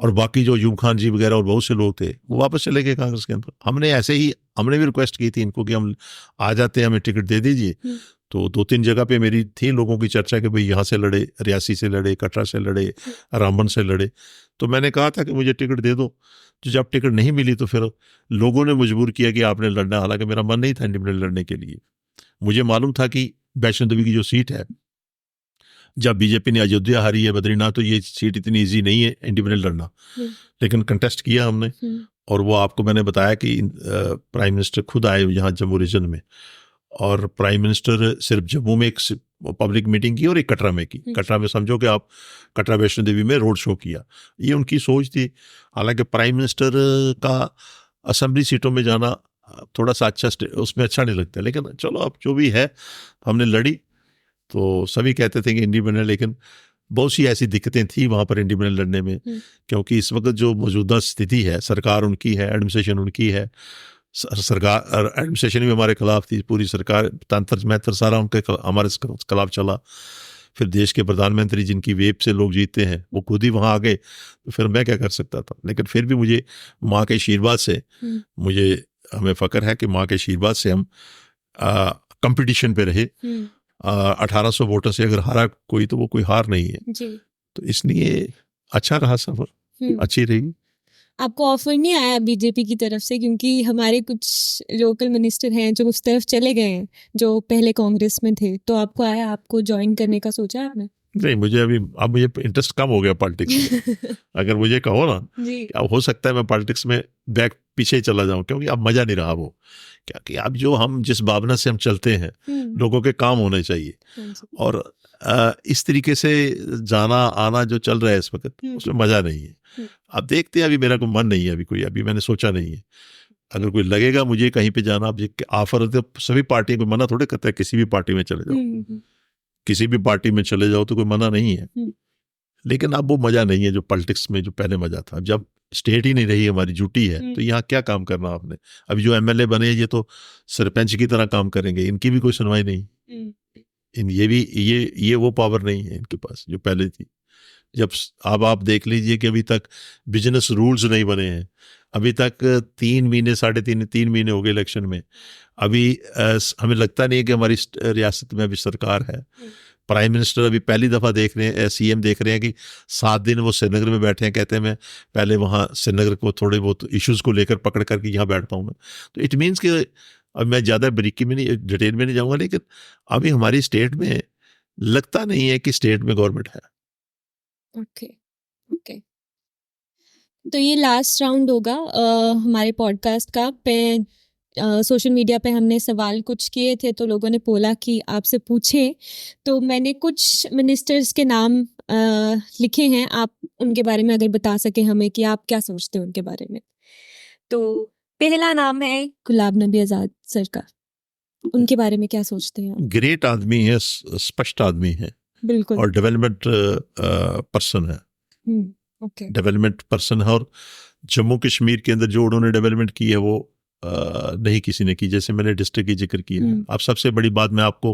और बाकी जो यूब खान जी वगैरह और बहुत से लोग थे वो वापस चले गए कांग्रेस के अंदर। हमने ऐसे ही हमने भी रिक्वेस्ट की थी इनको कि हम आ जाते हैं, हमें टिकट दे दीजिए। तो 2-3 जगह पे मेरी थी लोगों की चर्चा कि भाई यहाँ से लड़े, रियासी से लड़े, कटरा से लड़े, रामबन से लड़े। तो मैंने कहा था कि मुझे टिकट दे दो। तो जब टिकट नहीं मिली तो फिर लोगों ने मजबूर किया कि आपने लड़ना। हालांकि मेरा मन नहीं था इंडिपेंडेंट लड़ने के लिए। मुझे मालूम था कि वैष्णो देवी की जो सीट है, जब बीजेपी ने अयोध्या हारी है, बद्रीनाथ, तो ये सीट इतनी इजी नहीं है इंडिपेंडेंट लड़ना। लेकिन कंटेस्ट किया हमने, और वो आपको मैंने बताया कि प्राइम मिनिस्टर खुद आए यहाँ जम्मू रीजन में, और प्राइम मिनिस्टर सिर्फ जम्मू में एक पब्लिक मीटिंग की और एक कटरा में की। कटरा में समझो कि आप कटरा वैष्णो देवी में रोड शो किया। ये उनकी सोच थी। हालांकि प्राइम मिनिस्टर का असेंबली सीटों में जाना थोड़ा सा अच्छा उसमें अच्छा नहीं लगता, लेकिन चलो अब जो भी है हमने लड़ी। तो सभी कहते थे कि इंडिपेंडेंट, लेकिन बहुत सी ऐसी दिक्कतें थी वहाँ पर इंडिपेंडेंट लड़ने में, क्योंकि इस वक्त जो मौजूदा स्थिति है, सरकार उनकी है, एडमिनिस्ट्रेशन उनकी है, सरकार एडमिनिस्ट्रेशन भी हमारे खिलाफ थी, पूरी सरकार तंत्र महत्र सारा उनके हमारे खिलाफ चला। फिर देश के प्रधानमंत्री जिनकी वेब से लोग जीतते हैं वो खुद ही वहाँ आ गए, तो फिर मैं क्या कर सकता था। लेकिन फिर भी मुझे माँ के आशीर्वाद से हमें फ़ख्र है कि माँ के आशीर्वाद से हम कंपटीशन पे रहे। 1800 वोटर से अगर हारा कोई तो वो कोई हार नहीं है जी। तो इसलिए अच्छा रहा सफर, अच्छी रही। आपको ऑफर नहीं आया बीजेपी की तरफ से? क्योंकि हमारे कुछ लोकल मिनिस्टर हैं जो उस तरफ चले गए हैं, जो पहले कांग्रेस में थे, तो आपको आया, आपको ज्वाइन करने का सोचा आपने? नहीं, मुझे अब मुझे इंटरेस्ट कम हो गया पॉलिटिक्स में। अगर मुझे कहो ना, अब हो सकता है मैं पॉलिटिक्स में बैक पीछे चला जाऊं, क्योंकि अब मजा नहीं रहा वो। क्योंकि अब जो हम जिस भावना से हम चलते हैं, लोगों के काम होने चाहिए, और इस तरीके से जाना आना जो चल रहा है इस वक्त, उसमें मजा नहीं है। अब देखते हैं, अभी मेरा कोई मन नहीं है, अभी मैंने सोचा नहीं है। अगर कोई लगेगा मुझे कहीं पे जाना, अब ऑफर तो सभी पार्टियों को मना थोड़े करता है, किसी भी पार्टी में चले जाओ, किसी भी पार्टी में चले जाओ तो कोई मना नहीं है। लेकिन अब वो मजा नहीं है जो पॉलिटिक्स में जो पहले मजा था। जब स्टेट ही नहीं रही हमारी, जुटी है, तो यहाँ क्या काम करना आपने। अभी जो MLA बने ये तो सरपंच की तरह काम करेंगे, इनकी भी कोई सुनवाई नहीं। ये वो पावर नहीं है इनके पास जो पहले थी। जब अब आप देख लीजिए कि अभी तक बिजनेस रूल्स नहीं बने हैं, अभी तक 3 महीने हो गए इलेक्शन में, अभी हमें लगता नहीं है कि हमारी रियासत में अभी सरकार है। प्राइम मिनिस्टर अभी पहली दफ़ा देख रहे हैं, सीएम देख रहे हैं कि 7 दिन वो श्रीनगर में बैठे हैं, कहते हैं मैं पहले वहाँ श्रीनगर को थोड़े बहुत इश्यूज़ को लेकर पकड़ करके यहाँ बैठता हूँ मैं। तो इट मीन्स कि अब मैं ज़्यादा बारीकी में नहीं, डिटेल में नहीं जाऊँगा, लेकिन अभी हमारी स्टेट में लगता नहीं है कि स्टेट में गवर्नमेंट है। ओके। तो ये लास्ट राउंड होगा हमारे पॉडकास्ट का। सोशल मीडिया पे हमने सवाल कुछ किए थे, तो लोगों ने बोला कि आपसे पूछे, तो मैंने कुछ मिनिस्टर्स के नाम लिखे हैं। आप उनके बारे में अगर बता सके हमें कि आप क्या सोचते हैं उनके बारे में। तो पहला नाम है गुलाम नबी आज़ाद सर का, उनके बारे में क्या सोचते हैं आप? ग्रेट आदमी है, स्पष्ट आदमी है, बिल्कुल, और डेवलपमेंट पर्सन है। ओके, डेवलपमेंट पर्सन है, और जम्मू कश्मीर के अंदर जो उन्होंने डेवलपमेंट की है वो नहीं किसी ने की। जैसे मैंने डिस्ट्रिक्ट की जिक्र किया है। अब सबसे बड़ी बात मैं आपको,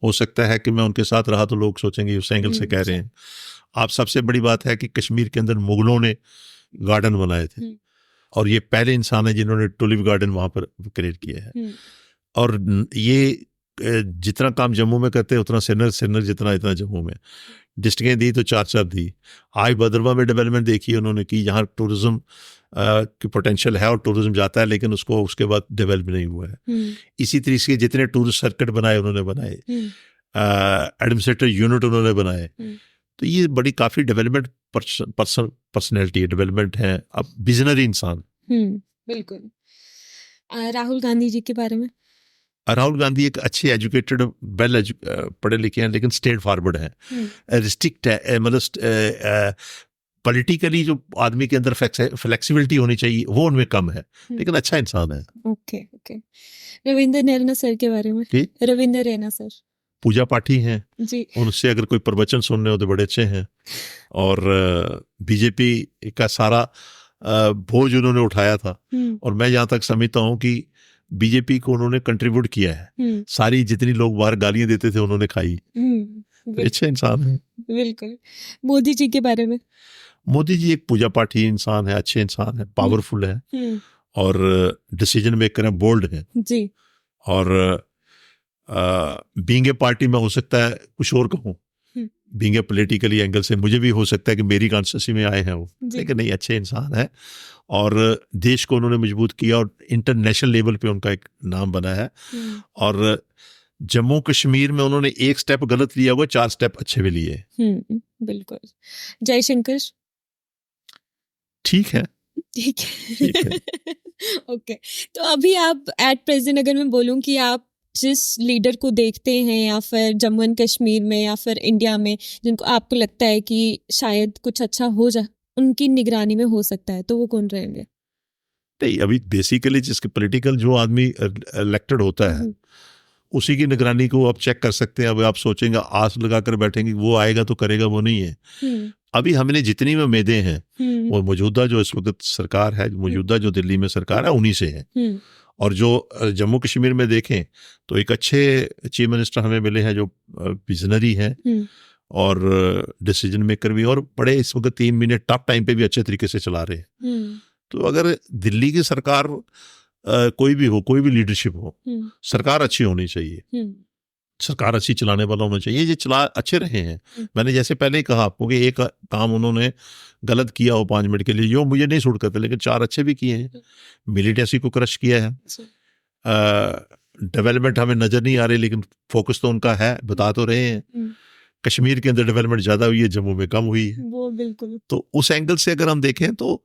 हो सकता है कि मैं उनके साथ रहा तो लोग सोचेंगे उस एंगल से कह रहे हैं। आप सबसे बड़ी बात है कि कश्मीर के अंदर मुगलों ने गार्डन बनाए थे, और ये पहले इंसान है जिन्होंने टुलिप गार्डन वहाँ पर क्रिएट किया है। और ये जितना काम जम्मू में करते हैं उतना श्रीनगर जितना इतना जम्मू में। डिस्ट्रिक्टें दी तो 4 दी। आज भद्रवा में डेवलपमेंट देखी उन्होंने की, यहाँ टूरिज्म की पोटेंशियल है और टूरिज्म जाता है, लेकिन उसको उसके बाद डेवलप नहीं हुआ है। इसी तरीके से जितने टूरिस्ट सर्किट बनाए उन्होंने बनाए, एडमिनिस्ट्रेटिव यूनिट उन्होंने बनाए, तो ये बड़ी काफ़ी डेवलपमेंट पर्सनैलिटी है, डेवलपमेंट है, अब विजनरी इंसान। बिल्कुल। राहुल गांधी जी के बारे में? राहुल गांधी एक अच्छे एजुकेटेड, पढ़े लिखे हैं, लेकिन स्टेट फॉरवर्ड है, रिस्ट्रिक्ट है, मतलब पॉलिटिकली जो आदमी के अंदर फ्लेक्सिबिलिटी होनी चाहिए वो उनमें कम है, लेकिन अच्छा इंसान है। ओके। रविंद्र रैना सर के बारे में? रविंद्र रैना सर पूजा पाठी हैं जी, उनसे अगर कोई प्रवचन सुनने हो तो बड़े अच्छे हैं, और बीजेपी का सारा बोझ उन्होंने उठाया था, और मैं यहाँ तक समझता हूँ कि बीजेपी को उन्होंने कंट्रीब्यूट किया है। सारी जितनी लोग बाहर गालियां देते थे उन्होंने खाई। अच्छे इंसान है। बिल्कुल। मोदी जी के बारे में? मोदी जी एक पूजा पाठी इंसान है, अच्छे इंसान है, पावरफुल है, और डिसीजन मेकर है, बोल्ड है जी, और बीइंग ए पार्टी में हो सकता है कुछ और कहूँ, बीइंग ए पॉलिटिकली एंगल से मुझे भी हो सकता है कि मेरी कॉन्स्टिट्यूंसी में आए हैं वो, लेकिन नहीं, अच्छे इंसान है, और देश को उन्होंने मजबूत किया, और इंटरनेशनल लेवल पे उनका एक नाम बना है। और जम्मू कश्मीर में उन्होंने एक स्टेप गलत लिया हुआ, 4 स्टेप अच्छे भी लिए। बिल्कुल। जयशंकर ठीक है। ओके। तो अभी आप एट प्रेजेंट अगर मैं बोलूं कि आप जिस लीडर को देखते हैं, या फिर जम्मू एंड कश्मीर में या फिर इंडिया में, जिनको आपको लगता है कि शायद कुछ अच्छा हो जाए, उनकी निगरानी में हो सकता है, तो वो कौन रहेंगे? नहीं, अभी बेसिकली जिसके पॉलिटिकल जो आदमी इलेक्टेड होता है उसी की निगरानी को आप चेक कर सकते हैं। अब आप सोचेंगे, आस लगाकर बैठेंगे वो आएगा तो करेगा, वो नहीं है। अभी हमने जितनी भी उम्मीदें हैं वो मौजूदा जो इस वक्त सरकार है, मौजूदा जो दिल्ली में सरकार है, उन्हीं से है। और जो जम्मू कश्मीर में देखें तो एक अच्छे चीफ मिनिस्टर हमें मिले हैं जो विजनरी हैं और डिसीजन मेकर भी, और बड़े इस वक्त 3 महीने टफ टाइम पे भी अच्छे तरीके से चला रहे हैं। तो अगर दिल्ली की सरकार कोई भी हो, कोई भी लीडरशिप हो, सरकार अच्छी होनी चाहिए, सरकार अच्छी चलाने वाला होना चाहिए। ये चला अच्छे रहे हैं। मैंने जैसे पहले ही कहा आपको कि एक काम उन्होंने गलत किया हो 5 मिनट के लिए, जो मुझे नहीं सूट करते, लेकिन 4 अच्छे भी किए हैं। मिलिटेंसी को क्रश किया है, डेवलपमेंट हमें नजर नहीं आ रही लेकिन फोकस तो उनका है, बता तो रहे हैं। कश्मीर के अंदर डेवलपमेंट ज्यादा हुई है, जम्मू में कम हुई है। वो बिल्कुल। तो उस एंगल से अगर हम देखें तो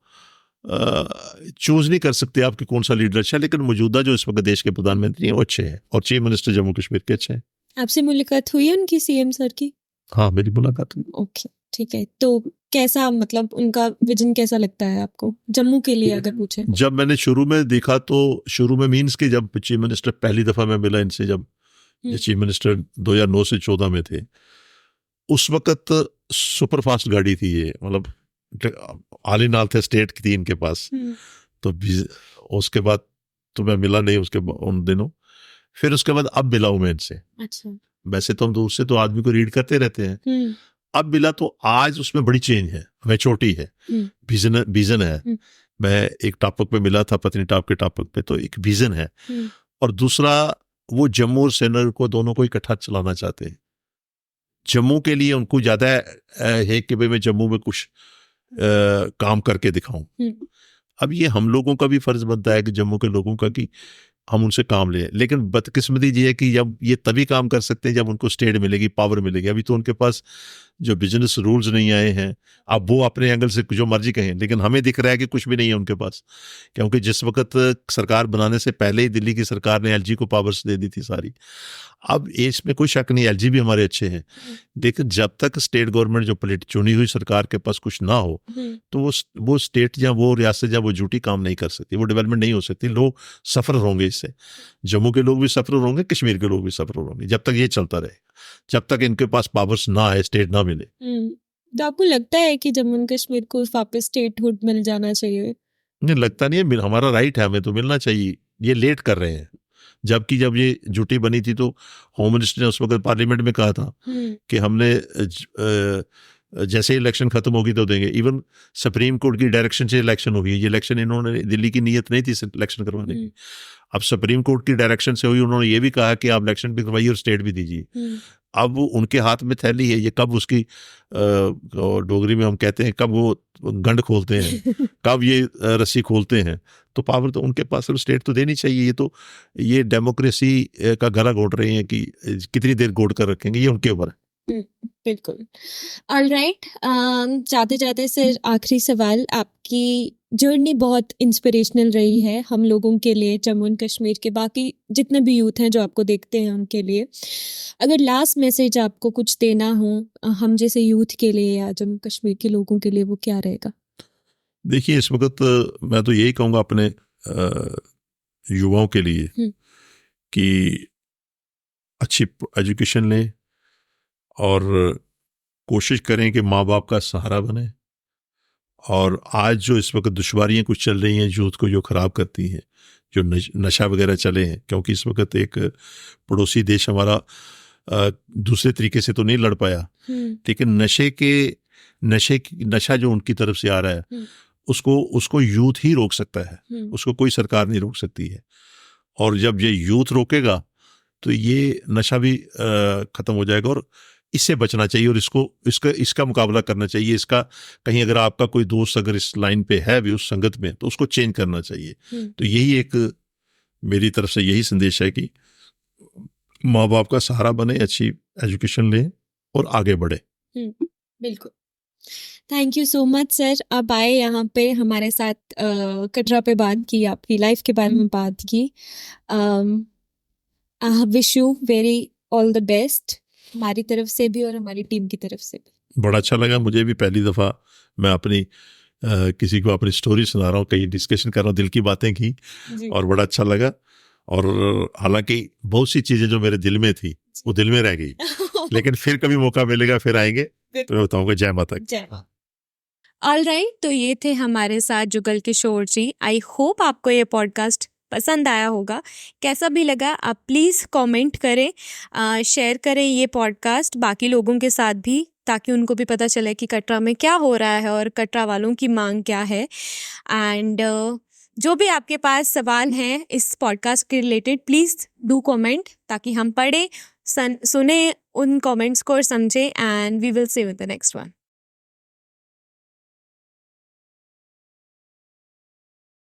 चूज नहीं कर सकते आप कि कौन सा लीडर अच्छा है, लेकिन मौजूदा जो इस वक्त देश के प्रधानमंत्री हैं वो अच्छे हैं, और चीफ मिनिस्टर जम्मू कश्मीर के अच्छे हैं। आपसे मुलाकात हुई है उनकी, सीएम सर की? हाँ, मेरी मुलाकात हुई। ओके, ठीक है। तो कैसा, मतलब उनका विजन कैसा लगता है आपको जम्मू के लिए अगर पूछे? जब मैंने शुरू में देखा तो शुरू में मीन्स कि जब चीफ मिनिस्टर पहली दफा मैं मिला इनसे, जब चीफ मिनिस्टर 2009 से 14 में थे, उस वक्त सुपर फास्ट गाड़ी थी ये, मतलब आली नाल थे, स्टेट की थी इनके पास। तो उसके बाद तो मैं मिला नहीं उसके उन दिनों, फिर उसके बाद अब मिला हूं मैं इनसे। अच्छा। वैसे तो हम दूर से तो आदमी को रीड करते रहते हैं, अब मिला तो आज उसमें बड़ी चेंज है, मैच्योरिटी है, विजन है। मैं एक टॉपिक पे मिला था, पत्नीटॉप के टॉपिक पे, तो एक विजन है। और दूसरा, वो जम्मू और श्रीनगर को दोनों को इकट्ठा चलाना चाहते हैं। जम्मू के लिए उनको ज्यादा है कि भाई मैं जम्मू में कुछ काम करके दिखाऊं। अब ये हम लोगों का भी फर्ज बनता है कि जम्मू के लोगों का, कि हम उनसे काम लें। लेकिन बदकिस्मती ये है कि जब ये तभी काम कर सकते हैं जब उनको स्टेट मिलेगी, पावर मिलेगी। अभी तो उनके पास जो बिजनेस रूल्स नहीं आए हैं। अब वो अपने एंगल से जो मर्जी कहें, लेकिन हमें दिख रहा है कि कुछ भी नहीं है उनके पास, क्योंकि जिस वक्त सरकार बनाने से पहले ही दिल्ली की सरकार ने एलजी को पावर्स दे दी थी सारी। अब इसमें कोई शक नहीं, एलजी भी हमारे अच्छे हैं, लेकिन जब तक स्टेट गवर्नमेंट जो चुनी हुई सरकार के पास कुछ ना हो, तो वो स्टेट या वो रियासत या वो ड्यूटी काम नहीं कर सकती, वो डेवलपमेंट नहीं हो सकती। लोग सफर होंगे इससे, जम्मू के लोग भी सफर होंगे, कश्मीर के लोग भी सफर होंगे, जब तक ये चलता रहेगा, जब तक इनके पास पावर्स ना आए, स्टेट ना मिले। तो आपको लगता है कि जम्मू एंड कश्मीर को वापस स्टेटहुड मिल जाना चाहिए? नहीं, लगता नहीं है, हमारा राइट है, हमें तो मिलना चाहिए। ये लेट कर रहे हैं, जबकि जब ये जुटी बनी थी तो होम मिनिस्टर ने उस वक्त पार्लियामेंट में कहा था कि हमने जैसे इलेक्शन खत्म होगी तो देंगे। इवन सुप्रीम कोर्ट की डायरेक्शन से इलेक्शन होगी। ये इलेक्शन इन्होंने, दिल्ली की नीयत नहीं थी इलेक्शन करवाने की, अब सुप्रीम कोर्ट की डायरेक्शन से हुई। उन्होंने ये भी कहा कि आप इलेक्शन भी करवाइए और स्टेट भी दीजिए। अब उनके हाथ में थैली है, ये कब उसकी डोगरी में हम कहते हैं, कब वो गंड खोलते हैं, कब ये रस्सी खोलते हैं, तो पावर तो उनके पास, स्टेट तो देनी चाहिए। ये डेमोक्रेसी का गला घोट रहे हैं कि कितनी देर घोट कर रखेंगे, ये उनके ऊपर है। बिल्कुल। ऑलराइट, जाते जाते सर आखिरी सवाल, आपकी जर्नी बहुत इंस्पिरेशनल रही है हम लोगों के लिए, जम्मू एंड कश्मीर के बाकी जितने भी यूथ हैं जो आपको देखते हैं उनके लिए। अगर लास्ट मैसेज आपको कुछ देना हो हम जैसे यूथ के लिए या जम्मू कश्मीर के लोगों के लिए, वो क्या रहेगा? देखिए, इस वक्त मैं तो यही कहूँगा अपने युवाओं के लिए कि अच्छी एजुकेशन लें और कोशिश करें कि माँ बाप का सहारा बने। और आज जो इस वक्त दुश्वारियाँ कुछ चल रही हैं यूथ को, जो ख़राब करती हैं, जो नशा वगैरह चले हैं, क्योंकि इस वक्त एक पड़ोसी देश हमारा दूसरे तरीके से तो नहीं लड़ पाया, लेकिन नशा जो उनकी तरफ से आ रहा है, उसको यूथ ही रोक सकता है, उसको कोई सरकार नहीं रोक सकती है। और जब ये यूथ रोकेगा तो ये नशा भी ख़त्म हो जाएगा, और इससे बचना चाहिए और इसका मुकाबला करना चाहिए। इसका कहीं अगर आपका कोई दोस्त अगर इस लाइन पे है भी, उस संगत में, तो उसको चेंज करना चाहिए। तो यही एक मेरी तरफ से यही संदेश है कि माँ बाप का सहारा बने, अच्छी एजुकेशन लें और आगे बढ़े। बिल्कुल। Thank you so much sir, आप आए यहाँ पे हमारे साथ, कटरा पे बात की, आपकी लाइफ के बारे में बात की। I wish you very all the best, हमारी तरफ से भी और हमारी टीम की तरफ से भी। बड़ा अच्छा लगा मुझे भी, पहली दफ़ा मैं अपनी किसी को अपनी स्टोरी सुना रहा हूँ, कहीं डिस्कशन कर रहा हूँ, दिल की बातें की, और बड़ा अच्छा लगा। और हालांकि बहुत सी चीज़ें जो मेरे दिल में थी वो दिल में रह गई, लेकिन फिर कभी मौका मिलेगा फिर आएंगे तो मैं बताऊँगा। जय माता की। ऑलराइट, तो ये थे हमारे साथ जुगल किशोर जी। आई होप आपको ये पॉडकास्ट पसंद आया होगा। कैसा भी लगा आप प्लीज़ कमेंट करें, शेयर करें ये पॉडकास्ट बाकी लोगों के साथ भी, ताकि उनको भी पता चले कि कटरा में क्या हो रहा है और कटरा वालों की मांग क्या है। एंड जो भी आपके पास सवाल हैं इस पॉडकास्ट के रिलेटेड, प्लीज़ डू कमेंट, ताकि हम पढ़ें, सुने उन कमेंट्स को और समझें। And we will see you in the next one.